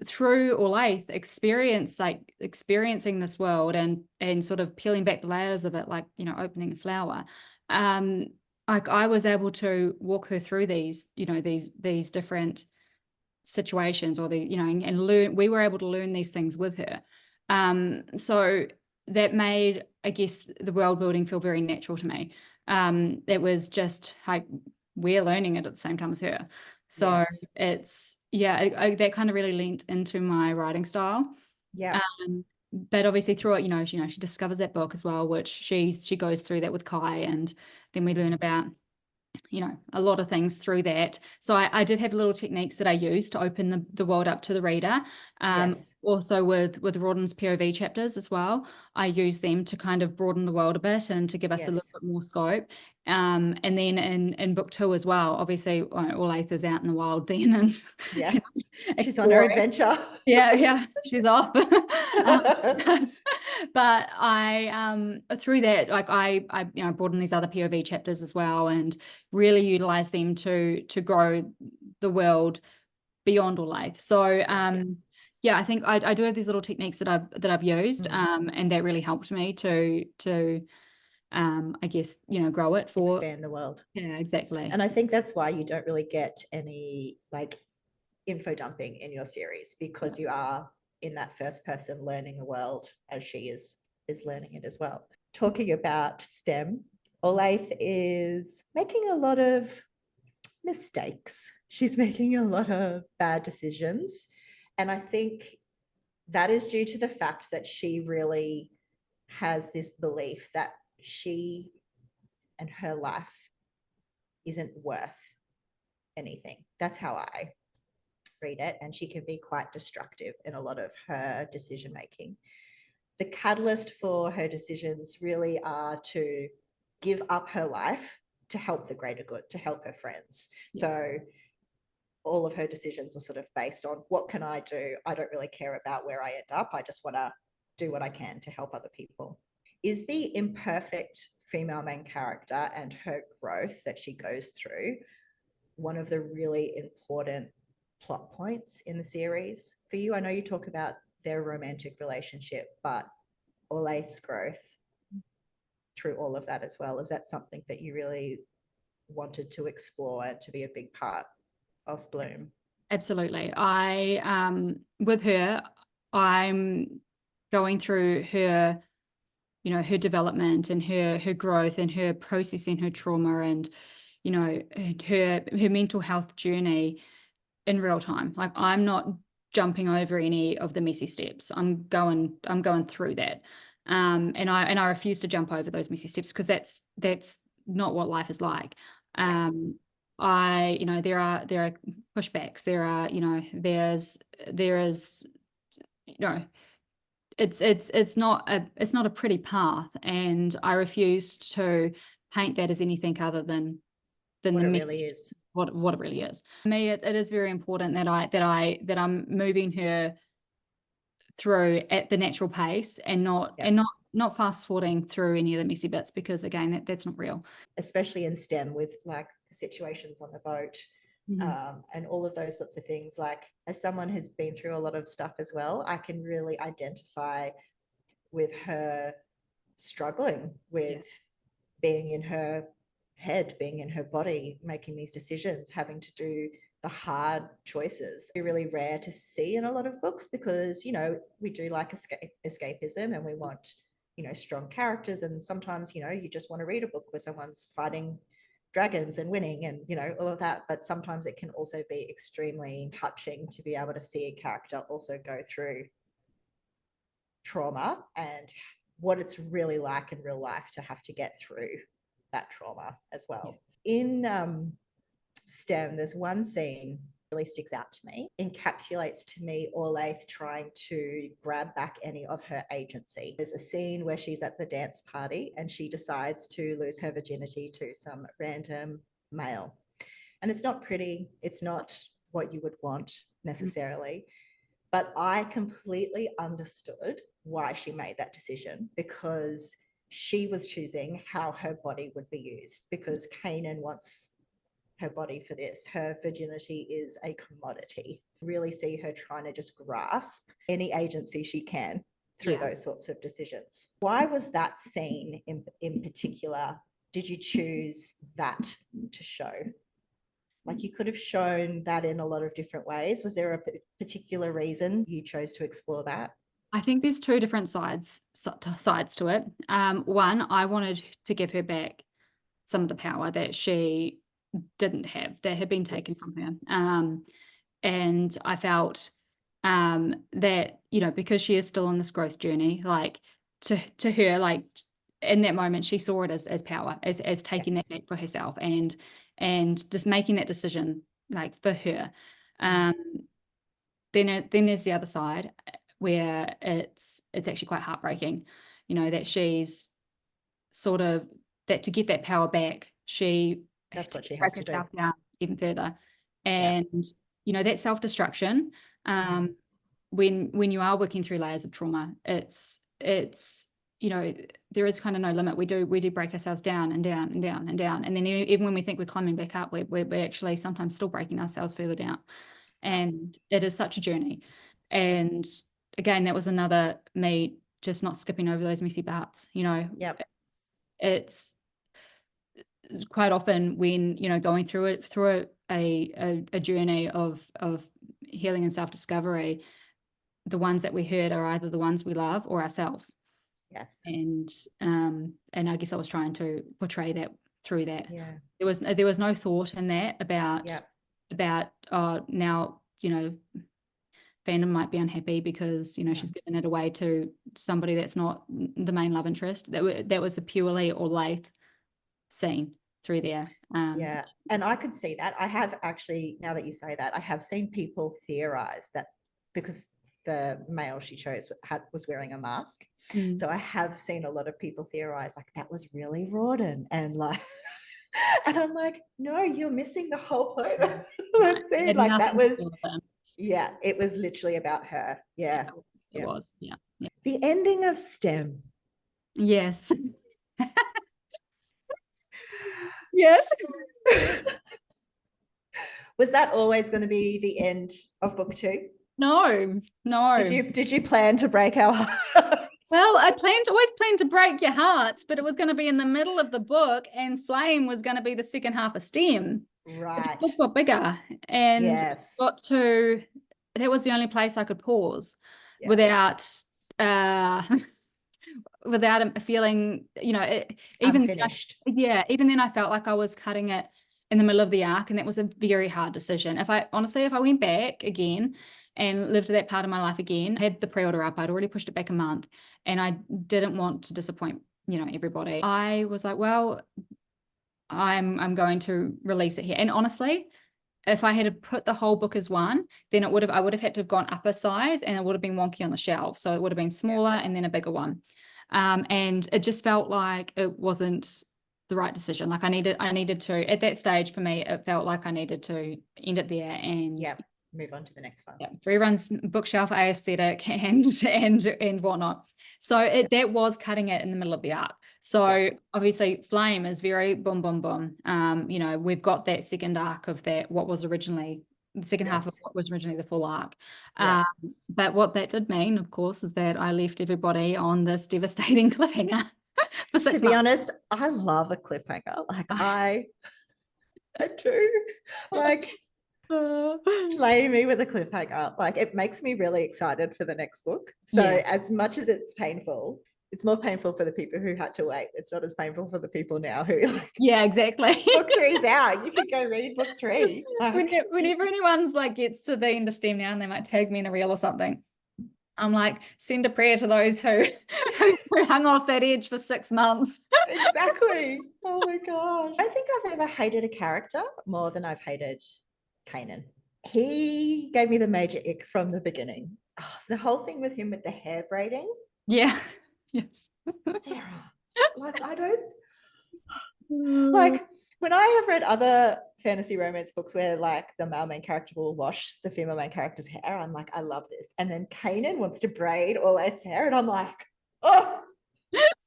through Orlaith experiencing this world and sort of peeling back the layers of it, like, you know, opening a flower, like I was able to walk her through these, you know, these different situations, or you know, and learn. We were able to learn these things with her. So that made, I guess, the world building feel very natural to me. It was just like we're learning it at the same time as her. So it's, that kind of really leaned into my writing style. But obviously through it, you know, she discovers that book as well, which she goes through that with Kai, and then we learn about, you know, a lot of things through that. So I did have little techniques that I used to open the world up to the reader. Also with Rawdon's POV chapters as well, I use them to kind of broaden the world a bit and to give us a little bit more scope. And then in book 2 as well, obviously Orlaith is out in the wild then, and you know, she's on her adventure. She's off. But I through that, like I you know, brought in these other POV chapters as well, and really utilize them to grow the world beyond Orlaith. So I think I do have these little techniques that I've used, and that really helped me to I guess, you know, grow it for expand the world. Yeah, exactly. And I think that's why you don't really get any like info dumping in your series, because you are in that first person learning the world as she is learning it as well. Talking about STEM, Orlaith is making a lot of mistakes. She's making a lot of bad decisions. And I think that is due to the fact that she really has this belief that she and her life isn't worth anything. That's how I read it. And she can be quite destructive in a lot of her decision making. The catalyst for her decisions really are to give up her life to help the greater good, to help her friends. So all of her decisions are sort of based on, what can I do? I don't really care about where I end up. I just want to do what I can to help other people. Is the imperfect female main character and her growth that she goes through one of the really important plot points in the series for you? I know you talk about their romantic relationship, but Orlaith's growth through all of that as well, is that something that you really wanted to explore and to be a big part of Bloom? Absolutely. I with her, I'm going through her, you know, her development and her growth and her processing her trauma, and, you know, her mental health journey in real time. Like, I'm not jumping over any of the messy steps. I'm going through that. And I refuse to jump over those messy steps, because that's not what life is like. You know, there are pushbacks. There are, you know, there is, you know, it's not a pretty path, and I refuse to paint that as anything other than what the it message, really is. What it really is. For me, it is very important that I'm moving her through at the natural pace, and not not fast forwarding through any of the messy bits, because again, that's not real. Especially in STEM with like the situations on the boat. And all of those sorts of things. Like, as someone who's been through a lot of stuff as well, I can really identify with her struggling with being in her head, being in her body, making these decisions, having to do the hard choices. It's really rare to see in a lot of books because, you know, we do like escapism and we want, you know, strong characters. And sometimes, you know, you just want to read a book where someone's fighting dragons and winning and, you know, all of that. But sometimes it can also be extremely touching to be able to see a character also go through trauma and what it's really like in real life to have to get through that trauma as well. In STEM, there's one scene really sticks out to me, encapsulates to me Orlaith trying to grab back any of her agency. There's a scene where she's at the dance party and she decides to lose her virginity to some random male. And it's not pretty, it's not what you would want necessarily, but I completely understood why she made that decision, because she was choosing how her body would be used, because Kanan wants her body for this. Her virginity is a commodity. Really see her trying to just grasp any agency she can through those sorts of decisions. Why was that scene in particular? Did you choose that to show? Like, you could have shown that in a lot of different ways. Was there a particular reason you chose to explore that? I think there's two different sides to it. One, I wanted to give her back some of the power that she didn't have, that had been taken from her. And I felt that, you know, because she is still on this growth journey, like to her, like in that moment, she saw it as power, as taking that back for herself and just making that decision like for her. Then there's the other side where it's actually quite heartbreaking, you know, that she's sort of, that to get that power back, that's what she has to do, down even further. And you know, that self-destruction, when you are working through layers of trauma, it's you know, there is kind of no limit. We do break ourselves down and down and down and down, and then even when we think we're climbing back up, we're actually sometimes still breaking ourselves further down. And it is such a journey. And again, that was another me just not skipping over those messy parts, you know. It's quite often when, you know, going through a journey of healing and self-discovery, the ones that we hurt are either the ones we love or ourselves. And I guess I was trying to portray that through that. There was no thought in that about now, you know, fandom might be unhappy because, you know, she's given it away to somebody that's not the main love interest. That was a purely Orlaith scene through there. And I could see that. I have actually, now that you say that, I have seen people theorize that because the male she chose was wearing a mask. So I have seen a lot of people theorize like that was really Rawdon, and like and I'm like, no, you're missing the whole point of that scene. Like, that was it was literally about her. It was. The ending of STEM. Yes. Yes. Was that always going to be the end of book 2? No. Did you plan to break our hearts? Well, I always planned to break your hearts, but it was going to be in the middle of the book, and Flame was going to be the second half of STEM. Right. The book got bigger, and that was the only place I could pause without without a feeling, you know, even unfinished. Even then I felt like I was cutting it in the middle of the arc, and that was a very hard decision. If I went back again and lived that part of my life again, I had the pre-order up, I'd already pushed it back a month, and I didn't want to disappoint, you know, everybody. I was like, well, I'm going to release it here. And honestly, if I had put the whole book as one, then I would have had to have gone up a size, and it would have been wonky on the shelf. So it would have been smaller and then a bigger one. And it just felt like it wasn't the right decision. Like I needed to, at that stage for me, it felt like I needed to end it there and move on to the next one. Reruns bookshelf aesthetic and whatnot. So that was cutting it in the middle of the arc. So Yeah. obviously Flame is very boom, boom, boom. We've got that second arc of that, what was originally the second half of Yes. what was originally the full arc. Yeah. But what that did mean, of course, is that I left everybody on this devastating cliffhanger for To 6 be months. honest, I love a cliffhanger. Like I do. Like slay me with a cliffhanger. Like it makes me really excited for the next book. So Yeah. as much as it's painful, it's more painful for the people who had to wait. It's not as painful for the people now who like Yeah, exactly. book three's out. You could go read book three. Like Whenever anyone's like gets to the end of STEM now and they might tag me in a reel or something, I'm like, send a prayer to those who who hung off that edge for 6 months. exactly. Oh my gosh. I think I've ever hated a character more than I've hated Kanan. He gave me the major ick from the beginning. Oh, the whole thing with him with the hair braiding. Yeah. Yes. Sarah, like I don't like when I have read other fantasy romance books where like the male main character will wash the female main character's hair, I'm like, I love this. And then Kanan wants to braid all its hair, and I'm like, oh,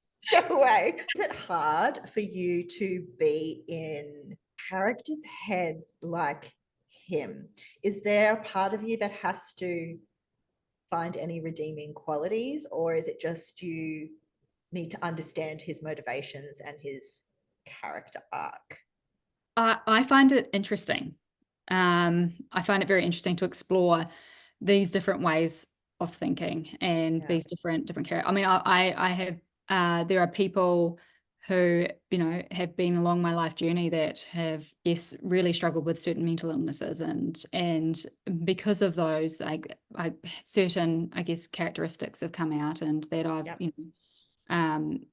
step away. Is it hard for you to be in characters' heads like him? Is there a part of you that has to find any redeeming qualities, or is it just you need to understand his motivations and his character arc? I find it interesting. I find it very interesting to explore these different ways of thinking and Yeah. these different characters. I mean, I have there are people who have been along my life journey that have, yes, really struggled with certain mental illnesses, and because of those, I certain, I guess, characteristics have come out, and that I've Yep. um,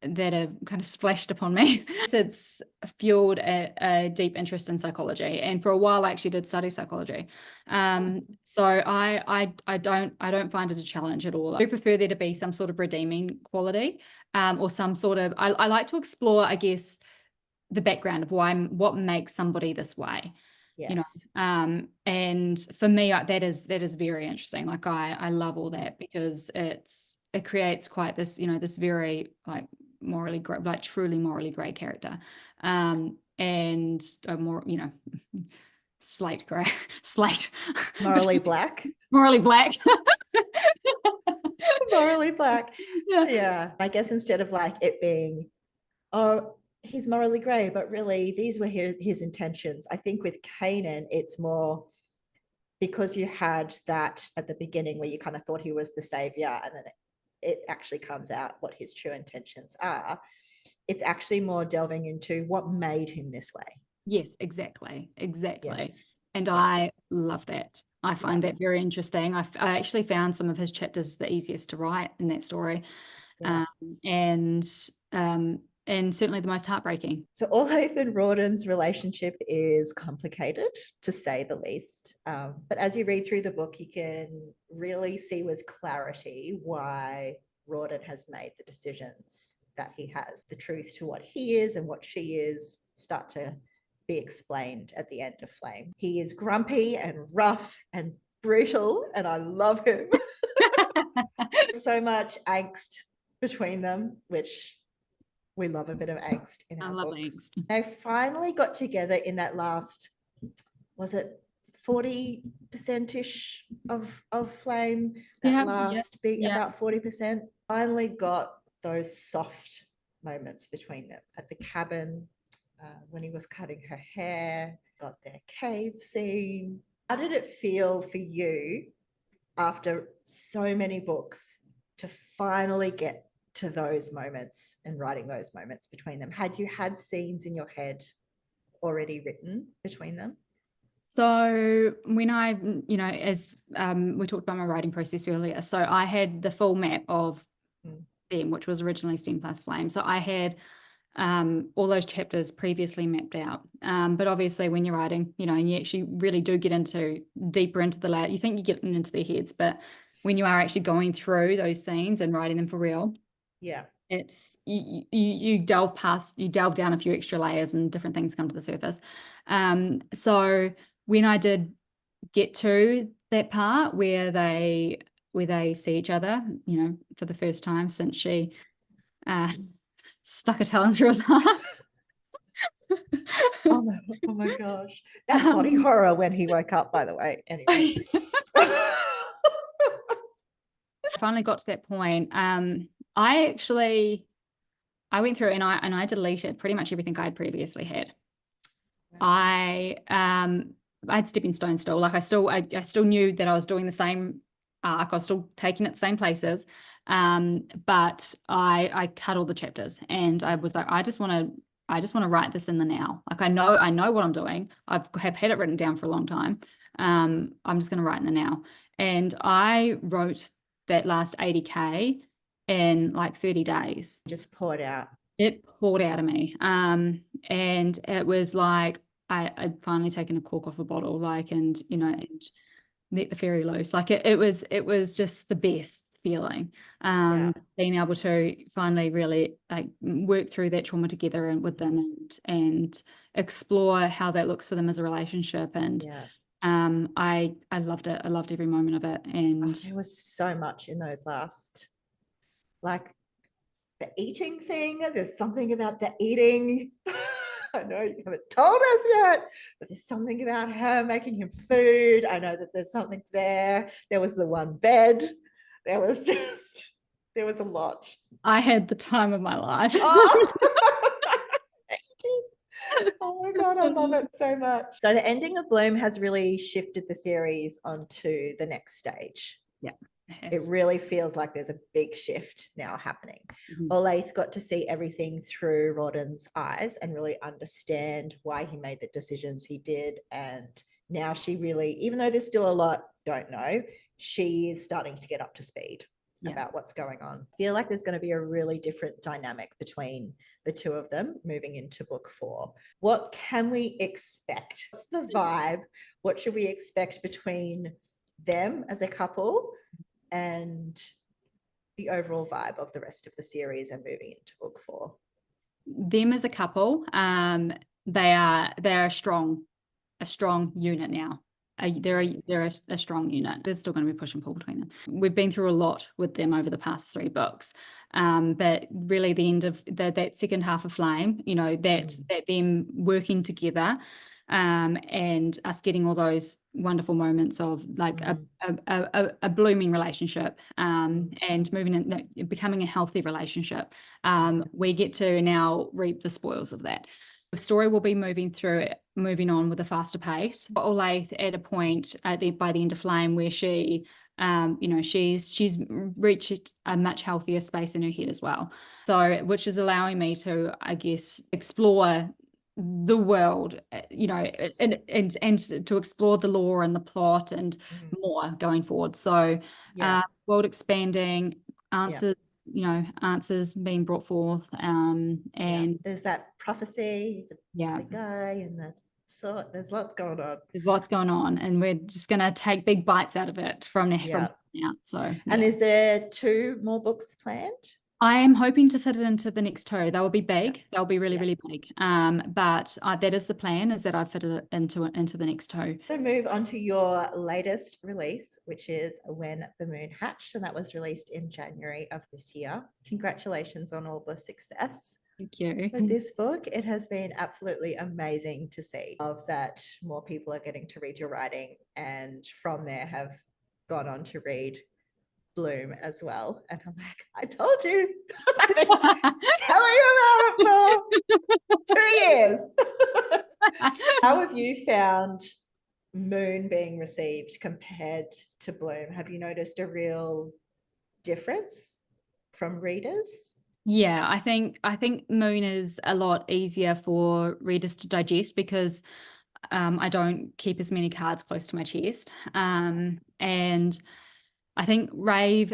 that have kind of splashed upon me. It's fueled a deep interest in psychology, and for a while I actually did study psychology. So I don't find it a challenge at all. I do prefer there to be some sort of redeeming quality, or some sort of, I like to explore, I guess, the background of what makes somebody this way. Yes. And for me, that is very interesting. Like I love all that, because it creates quite this, this very like morally great, like truly morally great character, and a more, slate gray, slate, Morally black. morally black. Morally black. Yeah. Yeah. I guess instead of like it being, oh, he's morally grey, but really these were his intentions. I think with Kanan, it's more because you had that at the beginning where you kind of thought he was the savior, and then it actually comes out what his true intentions are. It's actually more delving into what made him this way. Yes, exactly. Yes. And Yes. I love that. I find that very interesting. I actually found some of his chapters the easiest to write in that story, Yeah. and certainly the most heartbreaking. So Orlaith and Rawdon's relationship is complicated, to say the least. But as you read through the book, you can really see with clarity why Rawdon has made the decisions that he has. The truth to what he is and what she is start to be explained at the end of Flame. He is grumpy and rough and brutal, and I love him. So much angst between them, which we love a bit of angst in our books. Angst. They finally got together in that last, was it 40%-ish of Flame? That last beat, about 40%. Finally got those soft moments between them at the cabin, when he was cutting her hair, got their cave scene. How did it feel for you after so many books to finally get to those moments and writing those moments between them? Had you had scenes in your head already written between them? So when I, as we talked about my writing process earlier, so I had the full map of STEM, which was originally STEM plus Flame. So I had all those chapters previously mapped out. But obviously when you're writing, and you actually really do get deeper into the layer, you think you get into their heads, but when you are actually going through those scenes and writing them for real, yeah, it's you delve down a few extra layers and different things come to the surface. So when I did get to that part where they where they see each other, you know, for the first time since she stuck a talon through his heart. Oh my gosh. That body horror when he woke up, by the way. Anyway. Finally got to that point. I went through and I deleted pretty much everything I'd previously had. I had stepping stones still. Like I still knew that I was doing the same arc. I was still taking it the same places. But I cut all the chapters and I was like, I just want to write this in the now. Like I know what I'm doing. Have had it written down for a long time. I'm just going to write in the now. And I wrote that last 80K in like 30 days. Just poured out. It poured out of me. And it was like I'd finally taken a cork off a bottle, like, and you know, and let the fairy loose. Like it was just the best feeling. Being able to finally really like work through that trauma together and with them and explore how that looks for them as a relationship. And I loved it. I loved every moment of it. And there was so much in those last, like the eating thing. There's something about the eating. I know you haven't told us yet, but there's something about her making him food. I know that there's something there. There was the one bed. There was a lot. I had the time of my life. Oh, oh my God, I love it so much. So the ending of Bloom has really shifted the series onto the next stage. Yeah. It really feels like there's a big shift now happening. Olathe got to see everything through Rawdon's eyes and really understand why he made the decisions he did. And now she really, even though there's still a lot don't know, she is starting to get up to speed about what's going on. I feel like there's going to be a really different dynamic between the two of them moving into book 4. What can we expect? What's the vibe? What should we expect between them as a couple and the overall vibe of the rest of the series and moving into book 4? Them as a couple, they're a strong unit now. They're a strong unit. There's still going to be push and pull between them. We've been through a lot with them over the past 3 books, but really the end of that second half of Flame, you know, that them working together, and us getting all those wonderful moments of like a blooming relationship, and moving in, becoming a healthy relationship. We get to now reap the spoils of that. The story will be moving on with a faster pace. Olathe at a point by the end of Flame where she, you know, she's reached a much healthier space in her head as well. So, which is allowing me to, I guess, explore the world, you know, and to explore the lore and the plot and more going forward. So, world expanding, answers. You know, answers being brought forth, and there's that prophecy, the guy, and there's lots going on. There's lots going on, and we're just gonna take big bites out of it from now. So, and is there 2 more books planned? I am hoping to fit it into the next 2. They will be big. They'll be really, really big. But that is the plan, is that I fit it into the next 2. I'm going to move on to your latest release, which is When the Moon Hatched, and that was released in January of this year. Congratulations on all the success. Thank you. With this book, it has been absolutely amazing to see that more people are getting to read your writing, and from there have gone on to read Bloom as well. And I'm like, I told you. I've been telling you about it for 2 years. How have you found Moon being received compared to Bloom? Have you noticed a real difference from readers? Yeah, I think Moon is a lot easier for readers to digest because I don't keep as many cards close to my chest. And I think Rave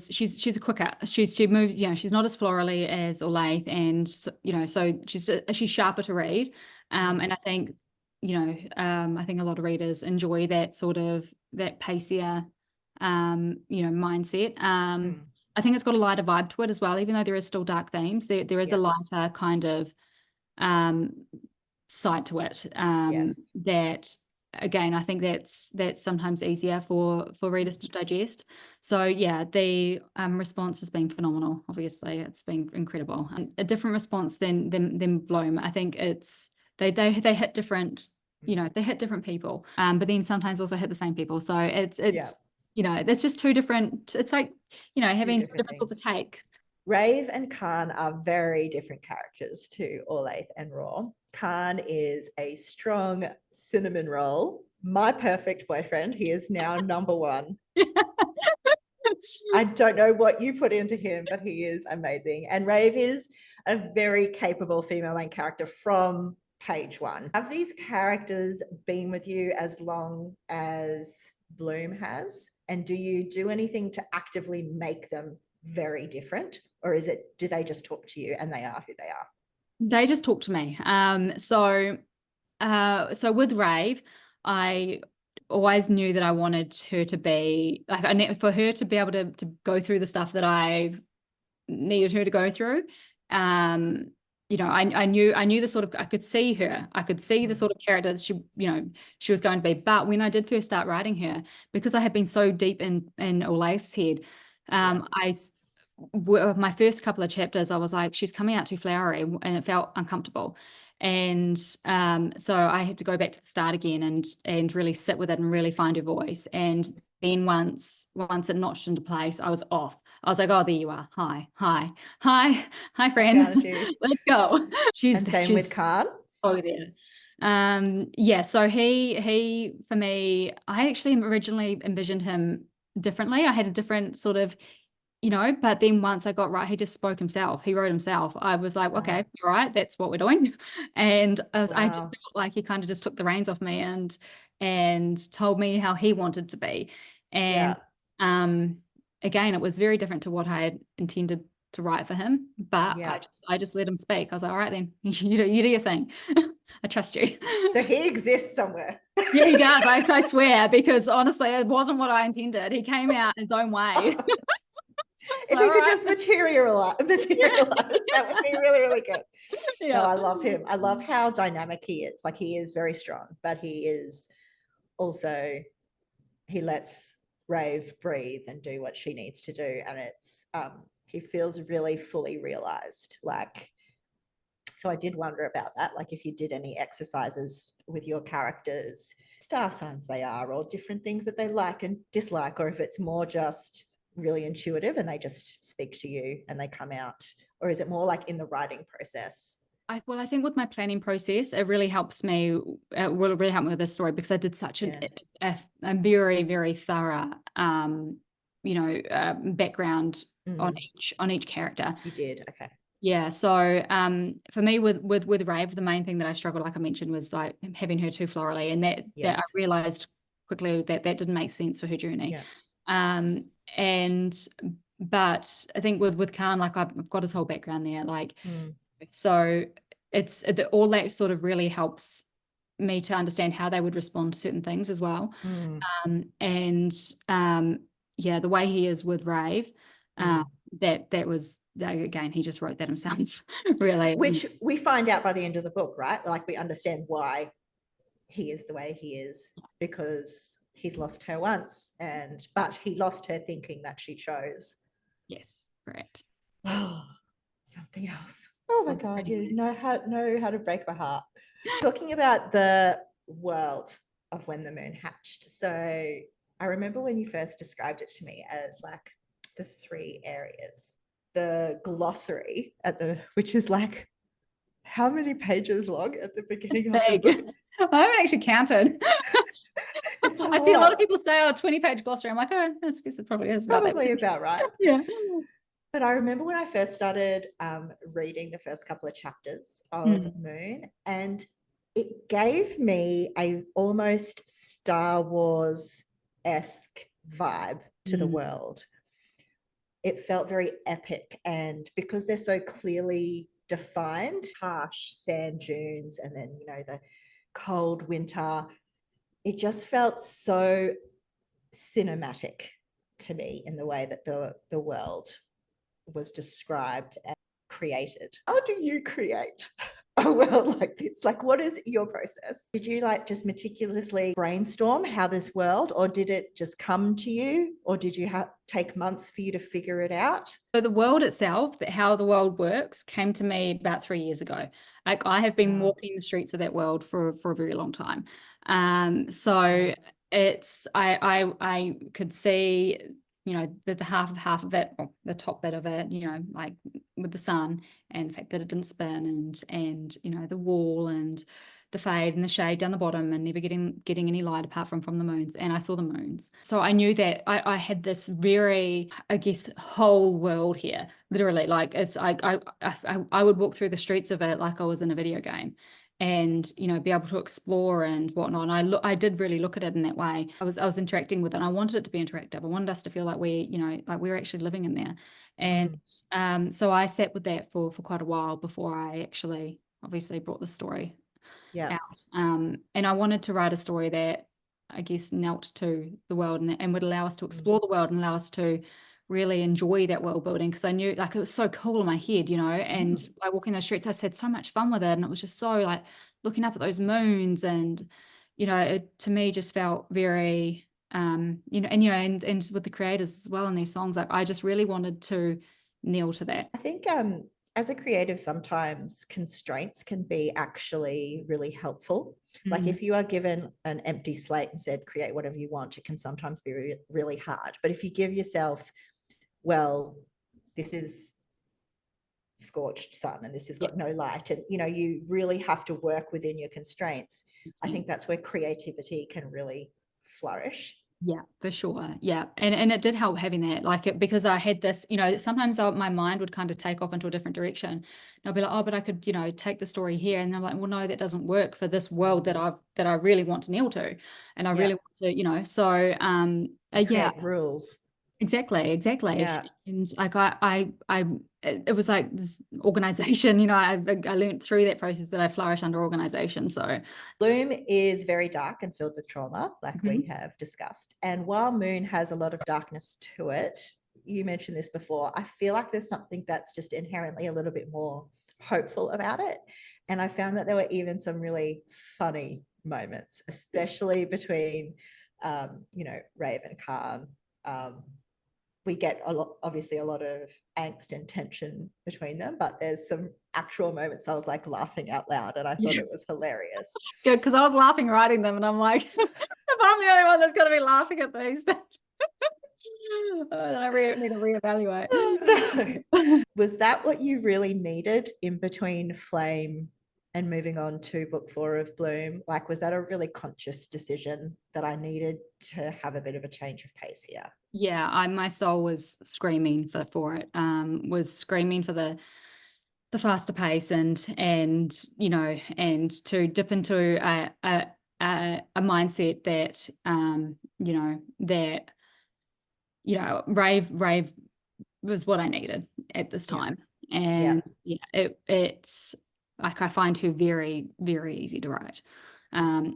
she's a quicker. She moves, you know, she's not as florally as Olathe, and you know, so she's sharper to read. And I think, you know, I think a lot of readers enjoy that sort of that pacier, you know, mindset. I think it's got a lighter vibe to it as well, even though there is still dark themes. There is a lighter kind of side to it that again, I think that's sometimes easier for readers to digest. So yeah, the response has been phenomenal. Obviously, it's been incredible. A different response than Bloom. I think it's they hit different, they hit different people, but then sometimes also hit the same people. So it's it's just two different. It's like having different sorts of take. Rave and Khan are very different characters to Orlaith and Raw. Khan is a strong cinnamon roll, my perfect boyfriend. He is now number one. I don't know what you put into him, but he is amazing. And Rave is a very capable female main character from page one. Have these characters been with you as long as Bloom has? And do you do anything to actively make them very different? Or do they just talk to you and they are who they are? They just talk to me. So with Rave, I always knew that I wanted her to be like, for her to be able to go through the stuff that I've needed her to go through. I knew the sort of, I could see her. I could see the sort of character that she was going to be. But when I did first start writing her, because I had been so deep in Olaith's head, my first couple of chapters, I was like, she's coming out too flowery, and it felt uncomfortable. And so I had to go back to the start again and really sit with it and really find her voice. And then once it notched into place, I was off. I was like, oh, there you are. Hi, friend. Let's go. Same with Khan. Oh, there. Yeah, so he for me, I actually originally envisioned him differently. I had a different sort of, but then once I got right, he just spoke himself. He wrote himself. I was like, okay, all right, that's what we're doing. And I just felt like he kind of just took the reins off me and told me how he wanted to be. And again, it was very different to what I had intended to write for him, but I just let him speak. I was like, all right, then you do your thing. I trust you. So he exists somewhere. Yeah, he does. I swear, because honestly, it wasn't what I intended. He came out his own way. If he could just materialize, that would be really, really good. Yeah. No, I love him. I love how dynamic he is. Like, he is very strong, but he is also, he lets Rave breathe and do what she needs to do. And it's, he feels really fully realized. Like, so I did wonder about that. Like, if you did any exercises with your characters, star signs they are, or different things that they like and dislike, or if it's more just really intuitive and they just speak to you and they come out, or is it more like in the writing process? I think with my planning process, it really helps me. It will really help me with this story, because I did such a very, very thorough, background on each character. You did, okay. Yeah. So for me with Rave, the main thing that I struggled, like I mentioned, was like having her too florally, and that I realized quickly that didn't make sense for her journey. But I think with Khan, like I've got his whole background there, like so it's all that sort of really helps me to understand how they would respond to certain things as well. The way he is with Rave, that was, again, he just wrote that himself. Really, which we find out by the end of the book, right? Like, we understand why he is the way he is, because he's lost her once, but he lost her thinking that she chose. Yes, correct. Something else. Oh my God, you know how to break my heart. Talking about the world of When the Moon Hatched. So I remember when you first described it to me as like the 3 areas, the glossary which is like, how many pages long at the beginning of the book? I haven't actually counted. I see a lot of people say, 20-page glossary. I'm like, oh, I guess it probably is about right. Yeah. But I remember when I first started reading the first couple of chapters of Moon, and it gave me a almost Star Wars-esque vibe to the world. It felt very epic, and because they're so clearly defined, harsh sand dunes, and then, the cold winter, it just felt so cinematic to me in the way that the world was described and created. How do you create a world like this? Like, what is your process? Did you like just meticulously brainstorm how this world, or did it just come to you, or did you take months for you to figure it out? So the world itself, how the world works, came to me about 3 years ago. Like I have been walking the streets of that world for a very long time. So it's I could see, the half of it, or the top bit of it, like with the sun, and the fact that it didn't spin, and the wall, and the fade and the shade down the bottom, and never getting any light apart from the moons. And I saw the moons, so I knew that I had this very, I guess, whole world here, literally. Like it's I would walk through the streets of it like I was in a video game, and be able to explore and whatnot. And I did really look at it in that way. I was interacting with it, and I wanted it to be interactive. I wanted us to feel like we're actually living in there. And so I sat with that for quite a while before I actually obviously brought the story out. And I wanted to write a story that, I guess, knelt to the world, and would allow us to explore the world, and allow us to really enjoy that world building, because I knew, like, it was so cool in my head, and by walking those streets, I just had so much fun with it. And it was just so, like, looking up at those moons, and it to me just felt very and with the creators as well in these songs, like I just really wanted to kneel to that. I think as a creative, sometimes constraints can be actually really helpful. Like if you are given an empty slate and said, create whatever you want, it can sometimes be really hard. But if you give yourself, well, this is scorched sun and this has got no light, and you really have to work within your constraints, I think that's where creativity can really flourish. Yeah, for sure. Yeah. And it did help having that, like, because I had this, sometimes my mind would kind of take off into a different direction. And I'll be like, oh, but I could, take the story here. And I'm like, well, no, that doesn't work for this world that I really want to kneel to. And I really want to, so create rules. Exactly. Yeah. And like it was like this organization, I learned through that process that I flourish under organization. So Bloom is very dark and filled with trauma, like we have discussed. And while Moon has a lot of darkness to it, you mentioned this before, I feel like there's something that's just inherently a little bit more hopeful about it. And I found that there were even some really funny moments, especially between Rave and Khan. We get obviously a lot of angst and tension between them, but there's some actual moments I was like laughing out loud, and I thought it was hilarious. Good, because I was laughing writing them, and I'm like, if I'm the only one that's going to be laughing at these, then I need to reevaluate. Was that what you really needed in between Flame and moving on to book 4 of Bloom? Like, was that a really conscious decision that I needed to have a bit of a change of pace here? Yeah, my soul was screaming for it. Was screaming for the faster pace, and and to dip into a mindset that rave was what I needed at this time. And it's like, I find her very, very easy to write.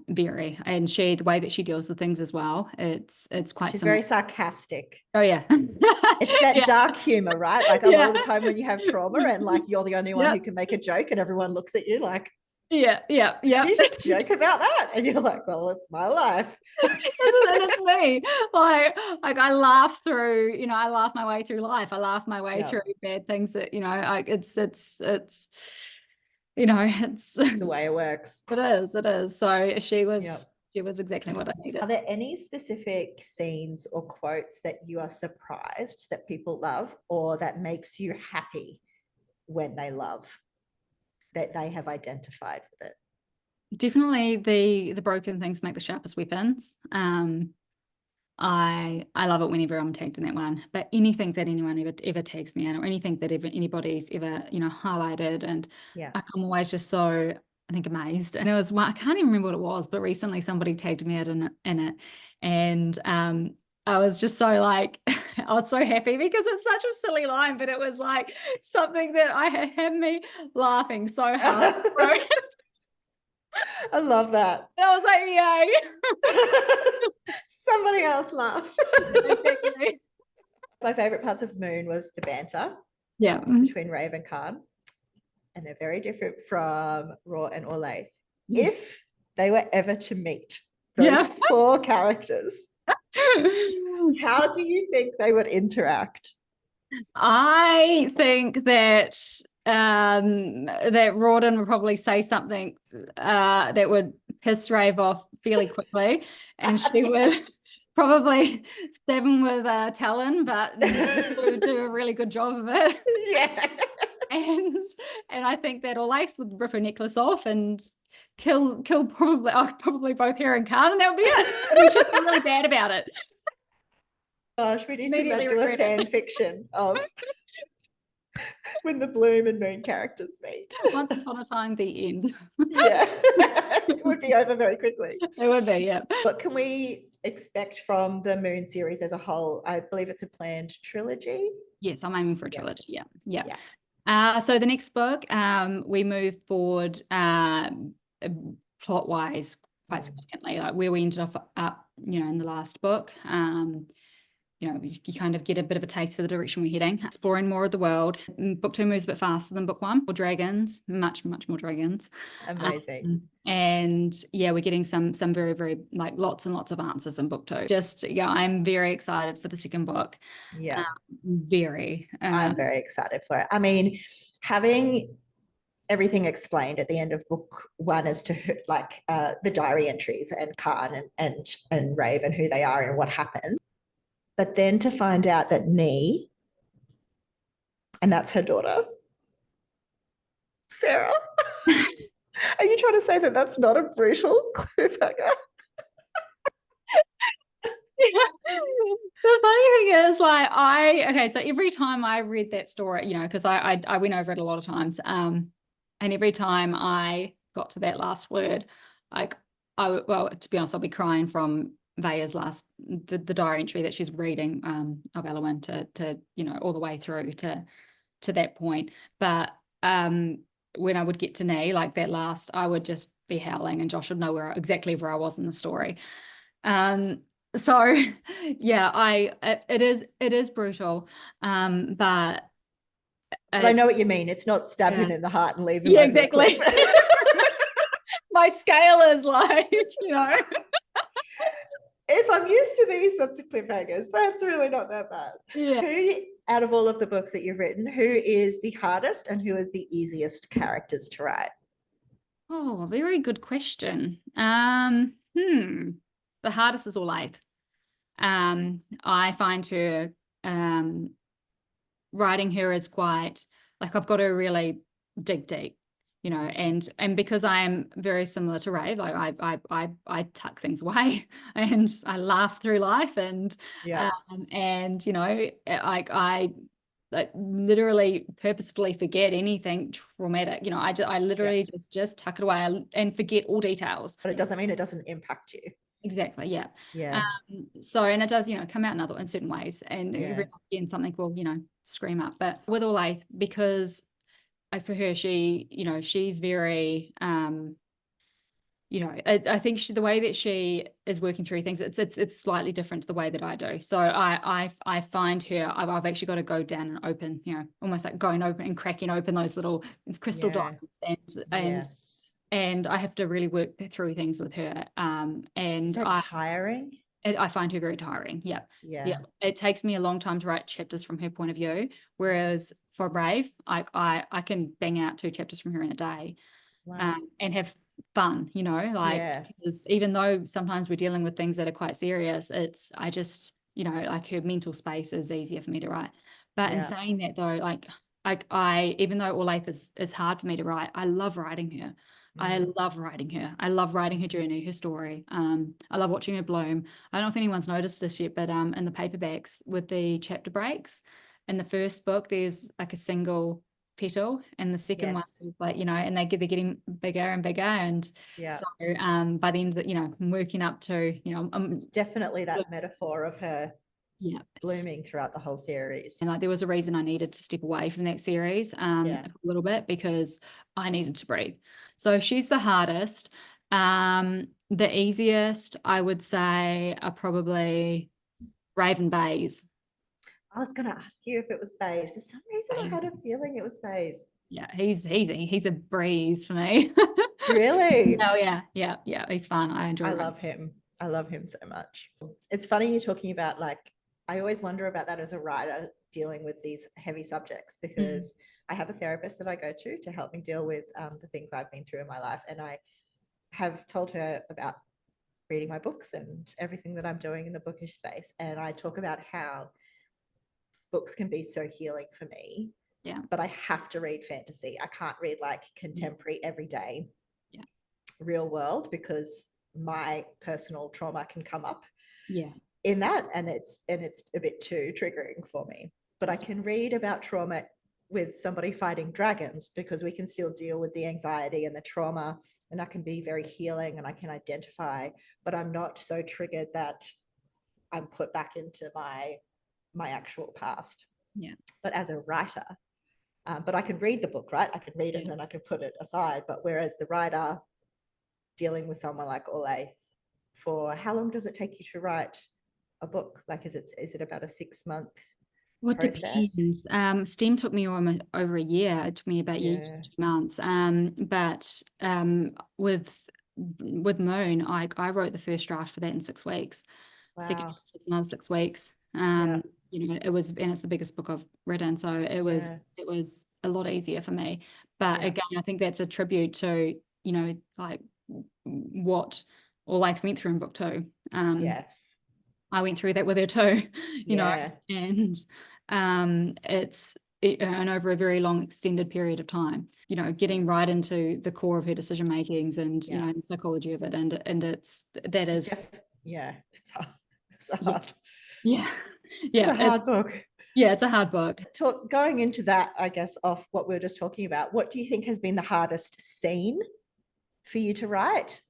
Very, and the way that she deals with things as well, it's quite she's similar. very sarcastic. Oh yeah. It's that dark humor, right? Like a lot of the time when you have trauma and like you're the only one who can make a joke, and everyone looks at you like, yeah. Did you just joke about that? And you're like, well, it's my life. And it's me. Like I laugh through, I laugh my way through life. I laugh my way through bad things that, it's it's the way it works. It is. So she was exactly what I needed. Are there any specific scenes or quotes that you are surprised that people love, or that makes you happy when they love, that they have identified with it? Definitely the broken things make the sharpest weapons. I love it whenever I'm tagged in that one, but anything that anyone ever tags me in, or anything that anybody's ever highlighted, and I'm always just so, I think, amazed. And there was one, I can't even remember what it was, but recently somebody tagged me out in it, and I was just so like, I was so happy, because it's such a silly line, but it was like something that had me laughing so hard. I love that. I was like, yay. Somebody else laughed. My favorite parts of Moon was the banter between Rave and Khan. and they're very different from Raw and Olathe. Yes. If they were ever to meet, those four characters, how do you think they would interact? I think that that Rawdon would probably say something that would piss Rave off fairly quickly, and she would probably stab him with Talon, but do a really good job of it. Yeah. And I think that Olathe would rip her necklace off and kill probably both her and Khan, and that would be it. I mean, she'd be really bad about it. Gosh, we need to do a fan fiction of when the Bloom and Moon characters meet. Once upon a time, the end. Yeah. It would be over very quickly. It would be, yeah. What can we expect from the Moon series as a whole? I believe it's a planned trilogy. Yes, I'm aiming for a trilogy. Yeah. So the next book, we move forward plot-wise quite significantly, like where we ended up, in the last book. You kind of get a bit of a taste for the direction we're heading, exploring more of the world. Book 2 moves a bit faster than book 1. More dragons, much more dragons. Amazing. And we're getting some very, very, like, lots and lots of answers in book 2. I'm very excited for the second book. Yeah. I'm very excited for it. I mean, having everything explained at the end of book 1 as to who, like the diary entries and Khan and Rave and who they are and what happened. But then to find out that Nee, and that's her daughter, Sarah. Are you trying to say that that's not a brutal cliffhanger? The funny thing is, like, so every time I read that story, because I went over it a lot of times, and every time I got to that last word, like, to be honest, I'll be crying from Vaya's the diary entry that she's reading of Elwyn to all the way through to that point. But when I would get to Nee, like that last, I would just be howling, and Josh would know exactly where I was in the story. So it is brutal, but I know what you mean. It's not stab him in the heart and leave him. Yeah, exactly. My scale is like, if I'm used to these sorts of cliffhangers, that's really not that bad. Yeah. Who, out of all of the books that you've written, who is the hardest and who is the easiest characters to write? Oh, very good question. The hardest is Olathe. I find her writing her is quite, like, I've got to really dig deep, and because I am very similar to Rave, like I tuck things away and I laugh through life, and I like literally purposefully forget anything traumatic. I literally just tuck it away and forget all details. But it doesn't mean it doesn't impact you. Exactly. Yeah. Yeah. So, and it does, come out in certain ways, and every again something will, scream up. But with Olathe, because for her, she's very, I think the way that she is working through things, it's slightly different to the way that I do. So I find her, I've actually got to go down and open, almost like going open and cracking open those little crystal diamonds, and I have to really work through things with her. And is that tiring? I find her very tiring. Yeah. It takes me a long time to write chapters from her point of view, whereas for Brave, I can bang out 2 chapters from her in a day. Wow. And have fun, because even though sometimes we're dealing with things that are quite serious, I just, like, her mental space is easier for me to write. But in saying that, though, like I even though Olathe is hard for me to write, I love writing her. I love writing her. I love writing her journey, her story. I love watching her bloom. I don't know if anyone's noticed this yet, but in the paperbacks with the chapter breaks, in the first book, there's like a single petal, and the second one is like, and they're getting bigger and bigger, and so by the end of the, I'm working up to, it's definitely that metaphor of her blooming throughout the whole series. And like, there was a reason I needed to step away from that series a little bit, because I needed to breathe. So she's the hardest. The easiest, I would say, are probably Raven Bays. I was going to ask you if it was Bays. For some reason, I had a feeling it was Bays. Yeah, he's easy. He's a breeze for me. Really? Oh yeah. He's fun. I enjoy I reading. love him. I love him so much. It's funny you're talking about, like, I always wonder about that as a writer dealing with these heavy subjects, because I have a therapist that I go to help me deal with the things I've been through in my life. And I have told her about reading my books and everything that I'm doing in the bookish space. And I talk about how books can be so healing for me. Yeah. But I have to read fantasy. I can't read like contemporary everyday real world, because my personal trauma can come up in that, and it's a bit too triggering for me. But I can read about trauma with somebody fighting dragons, because we can still deal with the anxiety and the trauma, and that can be very healing, and I can identify, but I'm not so triggered that I'm put back into my actual past. But as a writer, but I can read the book, right? I can read it and then I can put it aside. But whereas the writer dealing with someone like Ole, for how long does it take you to write a book? Like, is it about a 6-month Well, it process? depends. STEM took me almost over a year. It took me about a year, 2 months. But with Moon, I wrote the first draft for that in 6 weeks. Second Wow. draft was another 6 weeks. You know, and it's the biggest book I've written, so it was a lot easier for me. But again, I think that's a tribute to, you know, like what Ole went through in book 2. Yes. I went through that with her too, you know, Yeah. and and over a very long extended period of time, you know, getting right into the core of her decision makings and you know, the psychology of it, and It's hard. Yeah. It's a hard book. Yeah, it's a hard book. Going into that, I guess, off what we were just talking about, what do you think has been the hardest scene for you to write?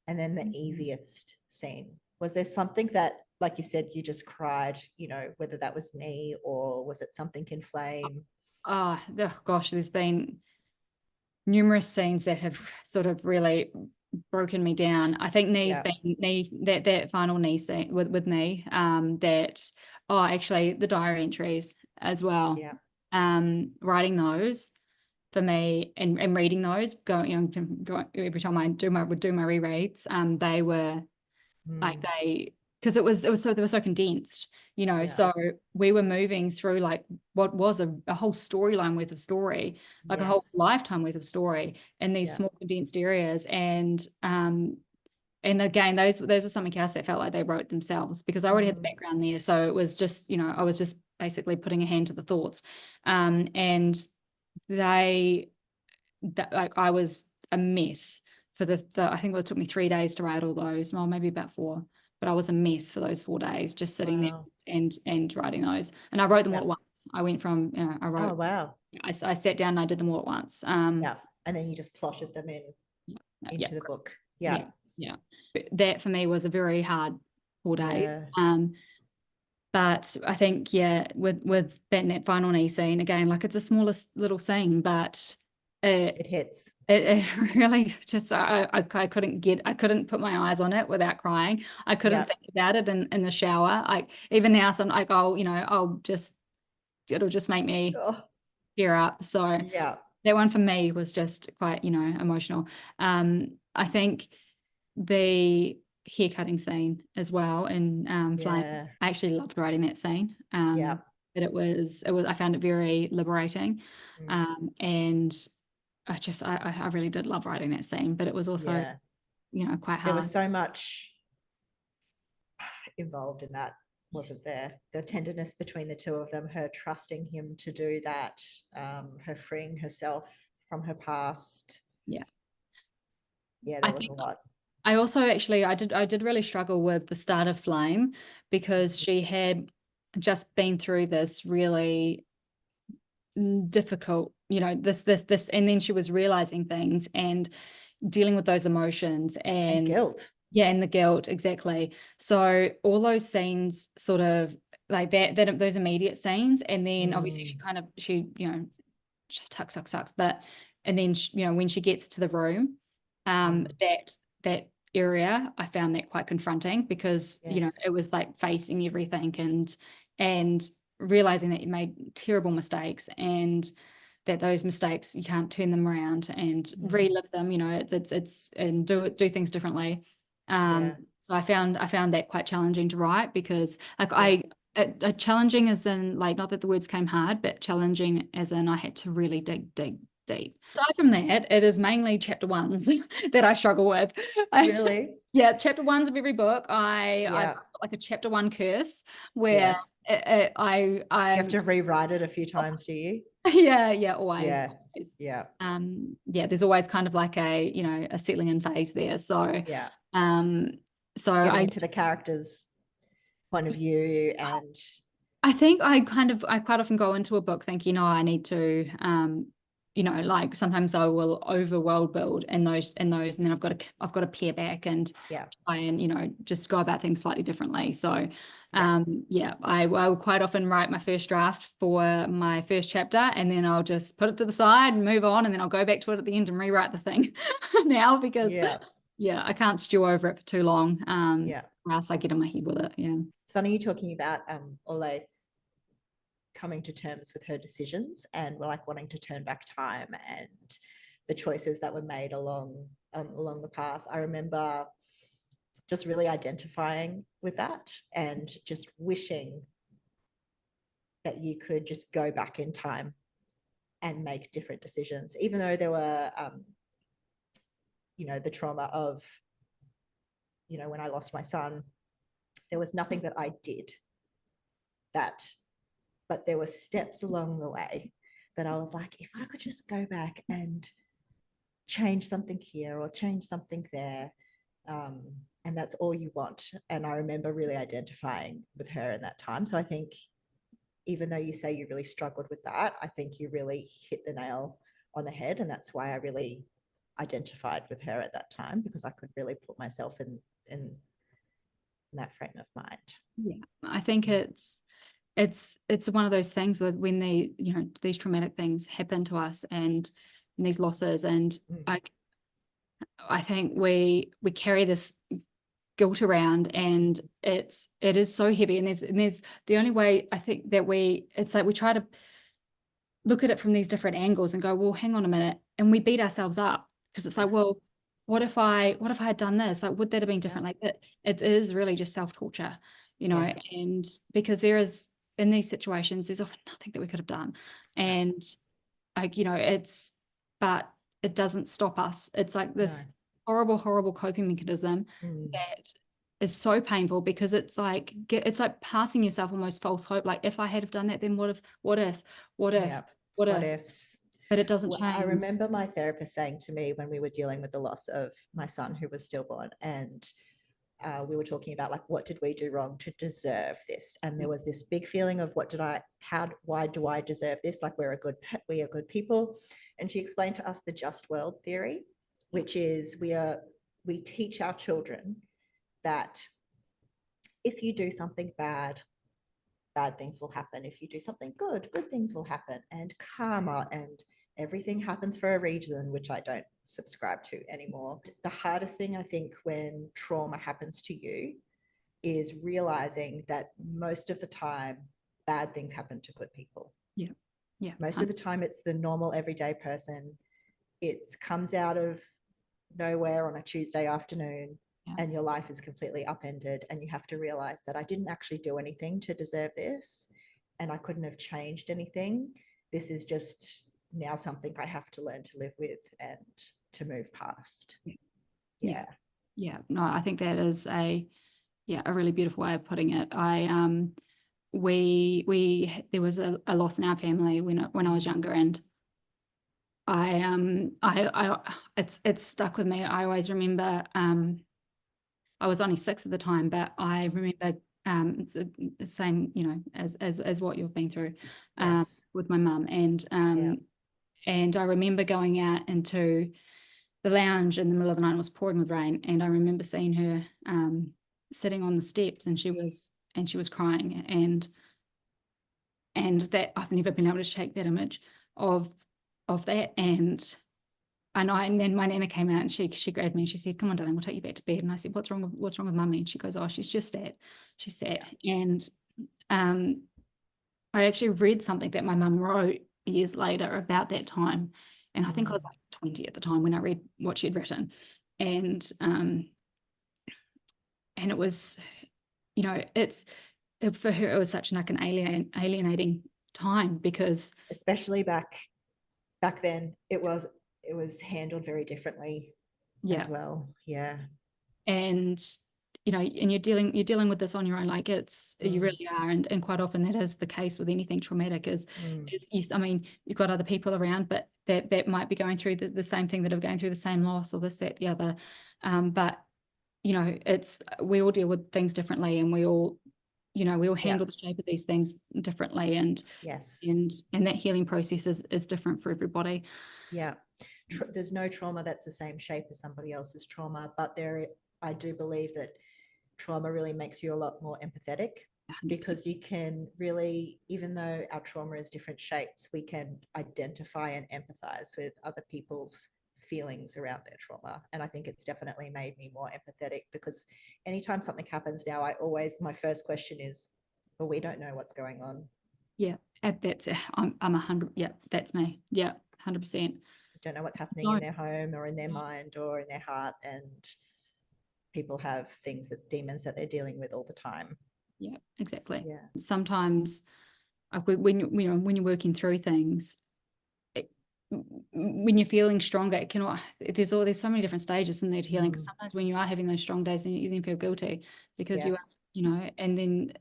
And then the easiest scene? Was there something that, like you said, you just cried, you know, whether that was knee or was it something in flame? Oh gosh, there's been numerous scenes that have sort of really broken me down. I think that final knee scene with knee, actually the diary entries as well. Writing those for me and reading those, every time I would do my rereads, they were like because they were so condensed, you know. So we were moving through like what was a whole storyline worth of story, like a whole lifetime worth of story in these small condensed areas. And again, those are something else that felt like they wrote themselves, because I already had the background there. So it was just, you know, I was just basically putting a hand to the thoughts. And like I was a mess for the I think it took me 3 days to write all those, well, maybe about 4, but I was a mess for those 4 days, just sitting there and writing those. And I wrote them all at once. I went from, you know, I wrote. Oh, wow. I sat down and I did them all at once. And then you just plotted them into the book. Yeah. That for me was a very hard 4 days. But I think, with that final knee scene, again, like it's the smallest little scene, but it hits. It really just, I couldn't put my eyes on it without crying. I couldn't think about it in the shower. Like even now, some like it'll just make me tear up. So that one for me was just quite, you know, emotional. I think the hair cutting scene as well in Flame. I actually loved writing that scene. But it was I found it very liberating. And I really did love writing that scene, but it was also, you know, quite hard. There was so much involved in that, wasn't there? The tenderness between the two of them, her trusting him to do that, her freeing herself from her past. There was a lot. I also actually, I did really struggle with the start of Flame, because she had just been through this really difficult, you know, this, and then she was realizing things and dealing with those emotions and guilt. And the guilt, exactly. So all those scenes, sort of like that those immediate scenes, and then obviously she you know, sucks, but and then you know, when she gets to the room, that area, I found that quite confronting, because you know, it was like facing everything, and realizing that you made terrible mistakes, and that those mistakes, you can't turn them around and relive them, you know, it's and do things differently. So I found that quite challenging to write, because like challenging as in, like, not that the words came hard, but challenging as in I had to really dig deep. Aside from that, it is mainly chapter ones that I struggle with. Really? Yeah, chapter ones of every book, I've Yeah. got like a chapter one curse where Yes. I You have to rewrite it a few times, do you? yeah, always. Yeah. Yeah, there's always kind of like a, you know, a settling in phase there. So Yeah. um Getting into the character's point of view, and I think I quite often go into a book thinking, oh, I need to, you know, like sometimes I will over world build in those, and then I've got to pare back and try and, you know, just go about things slightly differently. So, yeah, I will quite often write my first draft for my first chapter, and then I'll just put it to the side and move on, and then I'll go back to it at the end and rewrite the thing now, because I can't stew over it for too long. Or else I get in my head with it. Yeah. It's funny you talking about Olathe coming to terms with her decisions and like wanting to turn back time and the choices that were made along the path. I remember just really identifying with that and just wishing that you could just go back in time and make different decisions, even though there were you know, the trauma of, you know, when I lost my son, there was nothing that I did that, but there were steps along the way that I was like, if I could just go back and change something here or change something there, and that's all you want. And I remember really identifying with her in that time. So I think, even though you say you really struggled with that, I think you really hit the nail on the head, and that's why I really identified with her at that time, because I could really put myself in that frame of mind. Yeah, I think it's one of those things with when they, you know, these traumatic things happen to us, and these losses, and I think we carry this guilt around, and it is so heavy, and there's the only way I think that it's like we try to look at it from these different angles and go, well, hang on a minute, and we beat ourselves up, because it's like, well, what if I had done this? Like, would that have been different? Like, it is really just self-torture, you know, and because there is, in these situations, there's often nothing that we could have done. And like, you know, but it doesn't stop us. It's like this horrible coping mechanism that is so painful, because it's like passing yourself almost false hope. Like, if I had have done that, then what if? What ifs? But it doesn't change. I remember my therapist saying to me when we were dealing with the loss of my son, who was stillborn, and we were talking about, like, what did we do wrong to deserve this? And there was this big feeling of why do I deserve this? Like, we are good people. And she explained to us the just world theory, which is we teach our children that if you do something bad things will happen. If you do something good things will happen. And karma and everything happens for a reason, which I don't subscribe to anymore. The hardest thing, I think, when trauma happens to you is realizing that most of the time bad things happen to good people. Yeah. Most of the time it's the normal everyday person. It comes out of nowhere on a Tuesday afternoon, and your life is completely upended, and you have to realize that I didn't actually do anything to deserve this, and I couldn't have changed anything. This is just now something I have to learn to live with and to move past. Yeah. No, I think that is a really beautiful way of putting it. There was a loss in our family when I was younger, and it's stuck with me. I always remember, I was only 6 at the time, but I remember it's the same, you know, as what you've been through with my mum, and I remember going out into the lounge in the middle of the night. It was pouring with rain, and I remember seeing her sitting on the steps, and she was crying, and that I've never been able to shake that image of that. And then my nana came out, and she grabbed me and she said, "Come on, darling, we'll take you back to bed." And I said, what's wrong with mummy? And she goes, "Oh, she's just sad. She's sad." And I actually read something that my mum wrote years later about that time. And I think I was like 20 at the time when I read what she had written. And it was, you know, for her, it was such like an alienating time because Especially back then, it was handled very differently yeah. as well. Yeah. And and you're dealing with this on your own, like you really are, and quite often that is the case with anything traumatic I mean, you've got other people around, but that might be going through the same thing, that are going through the same loss or this, that, the other, but we all deal with things differently, and we all handle the shape of these things differently, and yes, and that healing process is different for everybody. Yeah. There's no trauma that's the same shape as somebody else's trauma, but I do believe that trauma really makes you a lot more empathetic 100%. because you can really, even though our trauma is different shapes, we can identify and empathize with other people's feelings around their trauma. And I think it's definitely made me more empathetic, because anytime something happens now, my first question is, well, we don't know what's going on. Yeah, that's I'm 100. Yeah, that's me. Yeah, 100%. Don't know what's happening in their home or in their mind or in their heart, and people have demons that they're dealing with all the time. Yeah, exactly. Yeah. Sometimes when you're working through things, when you're feeling stronger, it can there's so many different stages in there to healing, because sometimes when you are having those strong days, then you then feel guilty because you are, and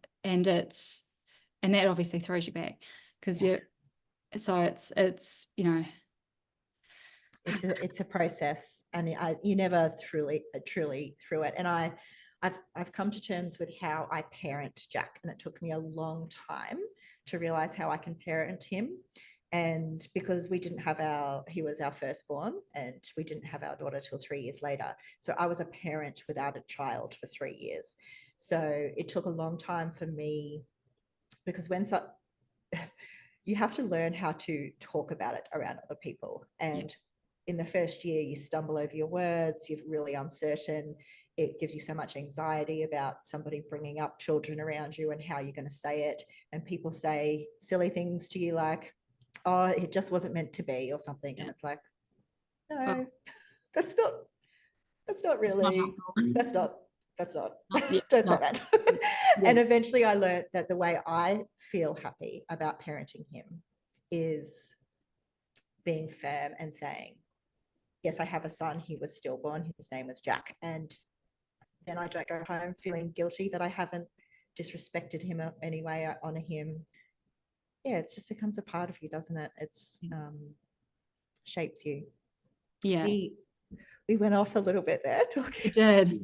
that obviously throws you back, because it's it's a process, and you never truly through it. And I've come to terms with how I parent Jack, and it took me a long time to realize how I can parent him. And because he was our firstborn, and we didn't have our daughter till 3 years later, so I was a parent without a child for 3 years. So it took a long time for me, because you have to learn how to talk about it around other people. And in the first year, you stumble over your words, you're really uncertain. It gives you so much anxiety about somebody bringing up children around you and how you're going to say it. And people say silly things to you like, oh, it just wasn't meant to be, or something. And it's like, no, that's not really, that's not, don't say that. And eventually I learned that the way I feel happy about parenting him is being firm and saying, yes, I have a son. He was stillborn. His name was Jack. And then I don't go home feeling guilty that I haven't disrespected him anyway. I honor him. Yeah, it just becomes a part of you, doesn't it? It's shapes you. Yeah. We went off a little bit there talking.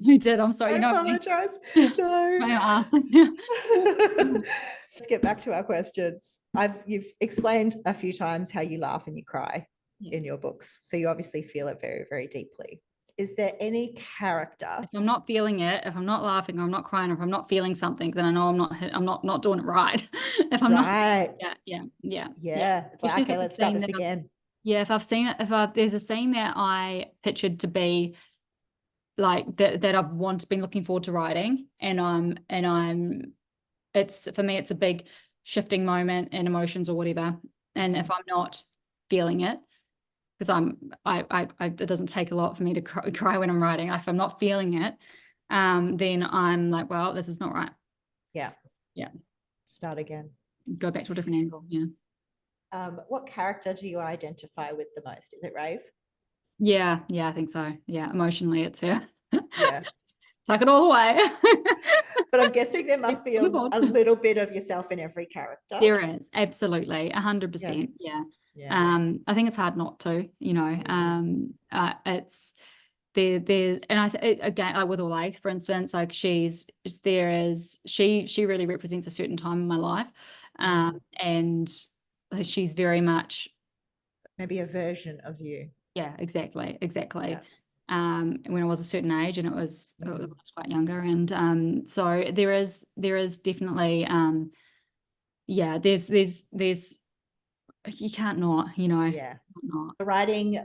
We did. I'm sorry. I apologize. No. Let's get back to our questions. You've explained a few times how you laugh and you cry in your books, so you obviously feel it very, very deeply. Is there any character? If I'm not feeling it, if I'm not laughing, or I'm not crying, or if I'm not feeling something, then I know I'm not doing it right. If I'm not, yeah. It's like, okay, let's start this again. Yeah, if I've seen it, there's a scene that I pictured to be like that I've been looking forward to writing, and it's, for me, it's a big shifting moment in emotions or whatever. And if I'm not feeling it, because it doesn't take a lot for me to cry when I'm writing. If I'm not feeling it, then I'm like, well, this is not right. Yeah. Yeah. Start again. Go back to a different angle. Yeah. What character do you identify with the most? Is it Rave? Yeah, I think so. Yeah, emotionally, it's her. Yeah. Tuck it all away. But I'm guessing there must be a little bit of yourself in every character. There is, absolutely, 100%. Yeah. I think it's hard not to, it's there, and again, like with Olathe, for instance, like she really represents a certain time in my life, and she's very much maybe a version of you. Yeah, exactly. When I was a certain age, and it was quite younger, and so there is definitely there's you can't not, not. Writing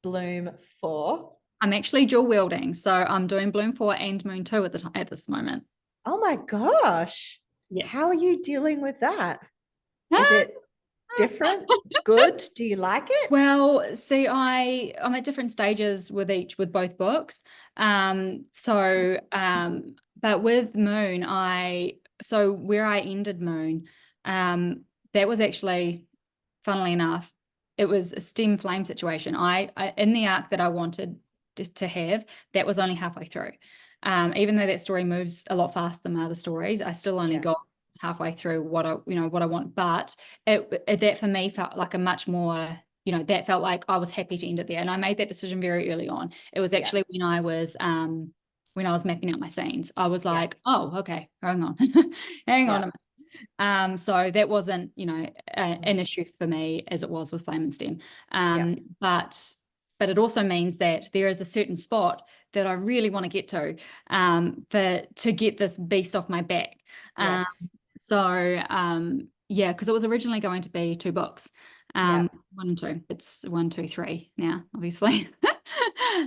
Bloom 4. I'm actually dual wielding, so I'm doing Bloom 4 and Moon 2 at this moment. Oh my gosh. Yes. How are you dealing with that? Is it different? Good? Do you like it? Well, see, I'm at different stages with both books. But with Moon, so where I ended Moon, that was actually, funnily enough, it was a stem flame situation. I in the arc that I wanted to have, that was only halfway through. Even though that story moves a lot faster than my other stories, I still only got halfway through what I want. But that for me felt like a much more, that felt like I was happy to end it there. And I made that decision very early on. It was actually when I was mapping out my scenes. I was like, oh, okay, hang on. Hang on a minute. So that wasn't, an issue for me as it was with Flame and Stem. But it also means that there is a certain spot that I really want to get to, to get this beast off my back. Because it was originally going to be 2 books. 1 and 2. It's 1, 2, 3 now, obviously.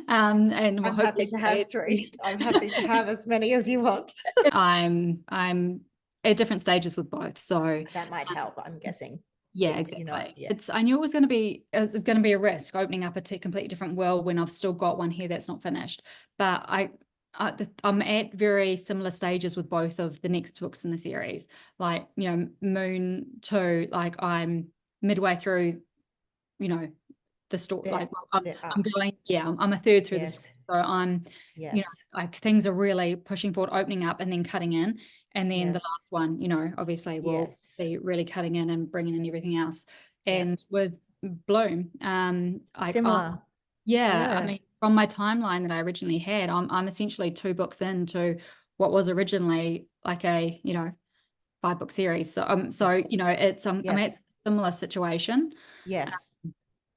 And I'm happy to have 3. I'm happy to have as many as you want. I'm at different stages with both, so that might help, I'm guessing. Yeah, exactly. I knew it was going to be a risk opening up a completely different world when I've still got one here that's not finished. But I'm at very similar stages with both of the next books in the series. Like, Moon 2, like I'm midway through, the story. Like I'm a third through the story. So I'm, like things are really pushing forward, opening up and then cutting in. And then the last one, obviously will be really cutting in and bringing in everything else. And with Bloom, similar. I mean, from my timeline that I originally had, I'm essentially 2 books into what was originally like a 5-book series. So it's I'm at a similar situation.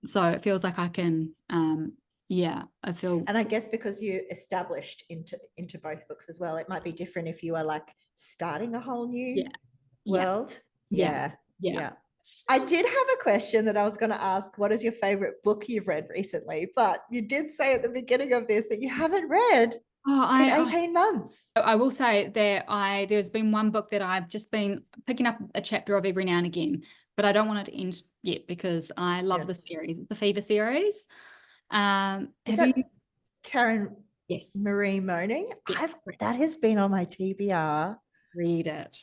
So it feels like I can I feel. And I guess because you established into both books as well, it might be different if you are like starting a whole new world. Yeah. I did have a question that I was going to ask. What is your favorite book you've read recently? But you did say at the beginning of this that you haven't read in 18 months. I will say that there's been one book that I've just been picking up a chapter of every now and again, but I don't want it to end yet because I love the series, the Fever series. Is that Karen Marie Moaning? Yes, that has been on my TBR. Read it.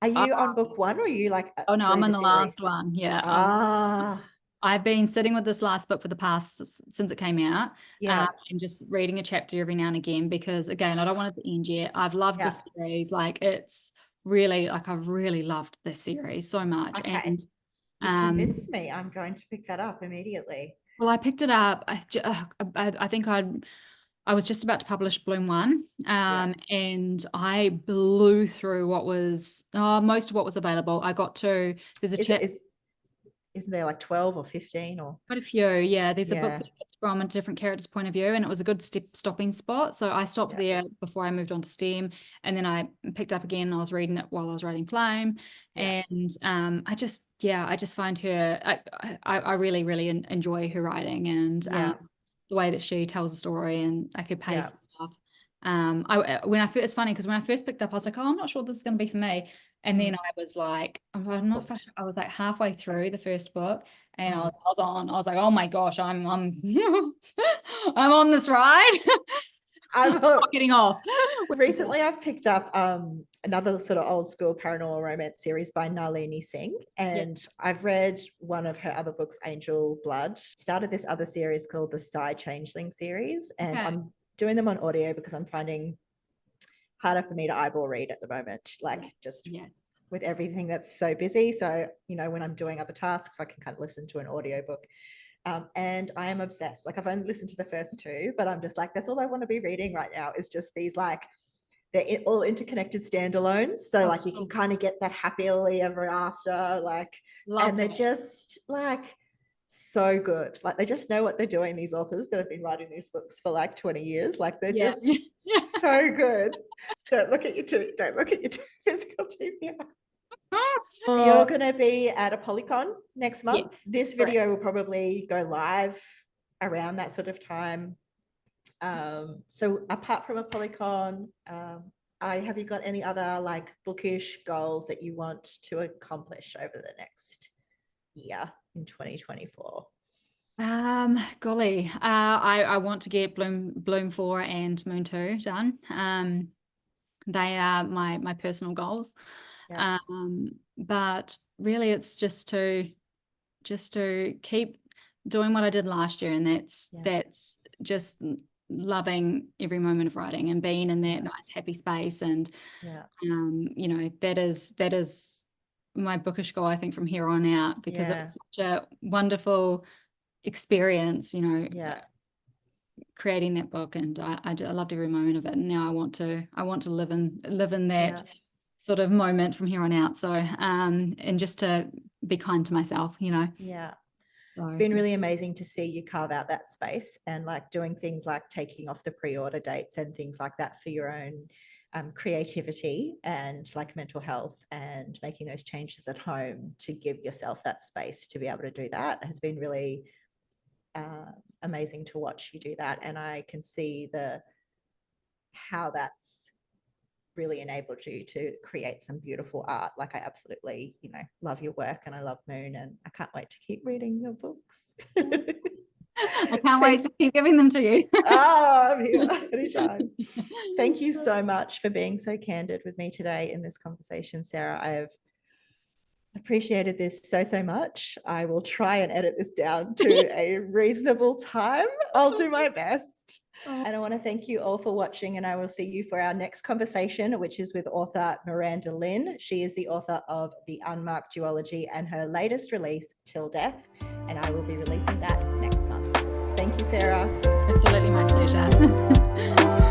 Are you on book 1 or are you like? Oh no, I'm on the last one. Yeah. I've been sitting with this last book for the past since it came out. And just reading a chapter every now and again because again, I don't want it to end yet. I've loved this series. Like it's really I've really loved this series so much. Okay. And you've convinced me. I'm going to pick that up immediately. Well, I picked it up. I think I was just about to publish Bloom 1, and I blew through what was most of what was available. I got to isn't there like 12 or 15 or quite a few? Yeah, there's a book that's from a different character's point of view, and it was a good stopping spot. So I stopped there before I moved on to STEM, and then I picked up again. And I was reading it while I was writing Flame, and I just find her. I really really enjoy her writing and the way that she tells a story and I could pace and stuff. It's funny because when I first picked up, I was like, oh, I'm not sure this is going to be for me. And then I was like, I was like halfway through the first book and I was like, oh my gosh, I'm I'm on this ride. I'm not getting off. Recently, I've picked up another sort of old school paranormal romance series by Nalini Singh, and I've read one of her other books, Angel Blood. Started this other series called the Sky Changeling series, and I'm doing them on audio because I'm finding harder for me to eyeball read at the moment, like just with everything that's so busy. So, when I'm doing other tasks, I can kind of listen to an audiobook. And I am obsessed. Like I've only listened to the first 2, but I'm just like, that's all I want to be reading right now is just these like, they're all interconnected standalones. So like you can kind of get that happily ever after, like, and they're just like so good. Like they just know what they're doing, these authors that have been writing these books for like 20 years. Like they're just so good. Don't look at your physical TV. So you're going to be at a Polycon next month. This video will probably go live around that sort of time. So apart from a Polycon, Have you got any other like bookish goals that you want to accomplish over the next year in 2024? Golly, I want to get Bloom 4 and Moon 2 done. They are my personal goals. Yeah. But really it's just to keep doing what I did last year, and that's just loving every moment of writing and being in that nice happy space. And you know, that is my bookish goal, I think, from here on out, because it was such a wonderful experience, you know, creating that book, and I loved every moment of it. And now I want to live in that sort of moment from here on out. So and just to be kind to myself, you know. It's been really amazing to see you carve out that space and like doing things like taking off the pre-order dates and things like that for your own creativity and like mental health, and making those changes at home to give yourself that space to be able to do that has been really amazing to watch you do that. And I can see how that's really enabled you to create some beautiful art. Like I absolutely, you know, love your work, and I love Moon, and I can't wait to keep reading your books. I can't wait to keep giving them to you. I'm here anytime. Thank you so much for being so candid with me today in this conversation, Sarah. I've appreciated this so much. I will try and edit this down to a reasonable time. I'll do my best. And I want to thank you all for watching, and I will see you for our next conversation, which is with author Miranda Lynn. She is the author of The Unmarked Duology and her latest release, Till Death, and I will be releasing that next month. Thank you, Sarah. Absolutely, my pleasure.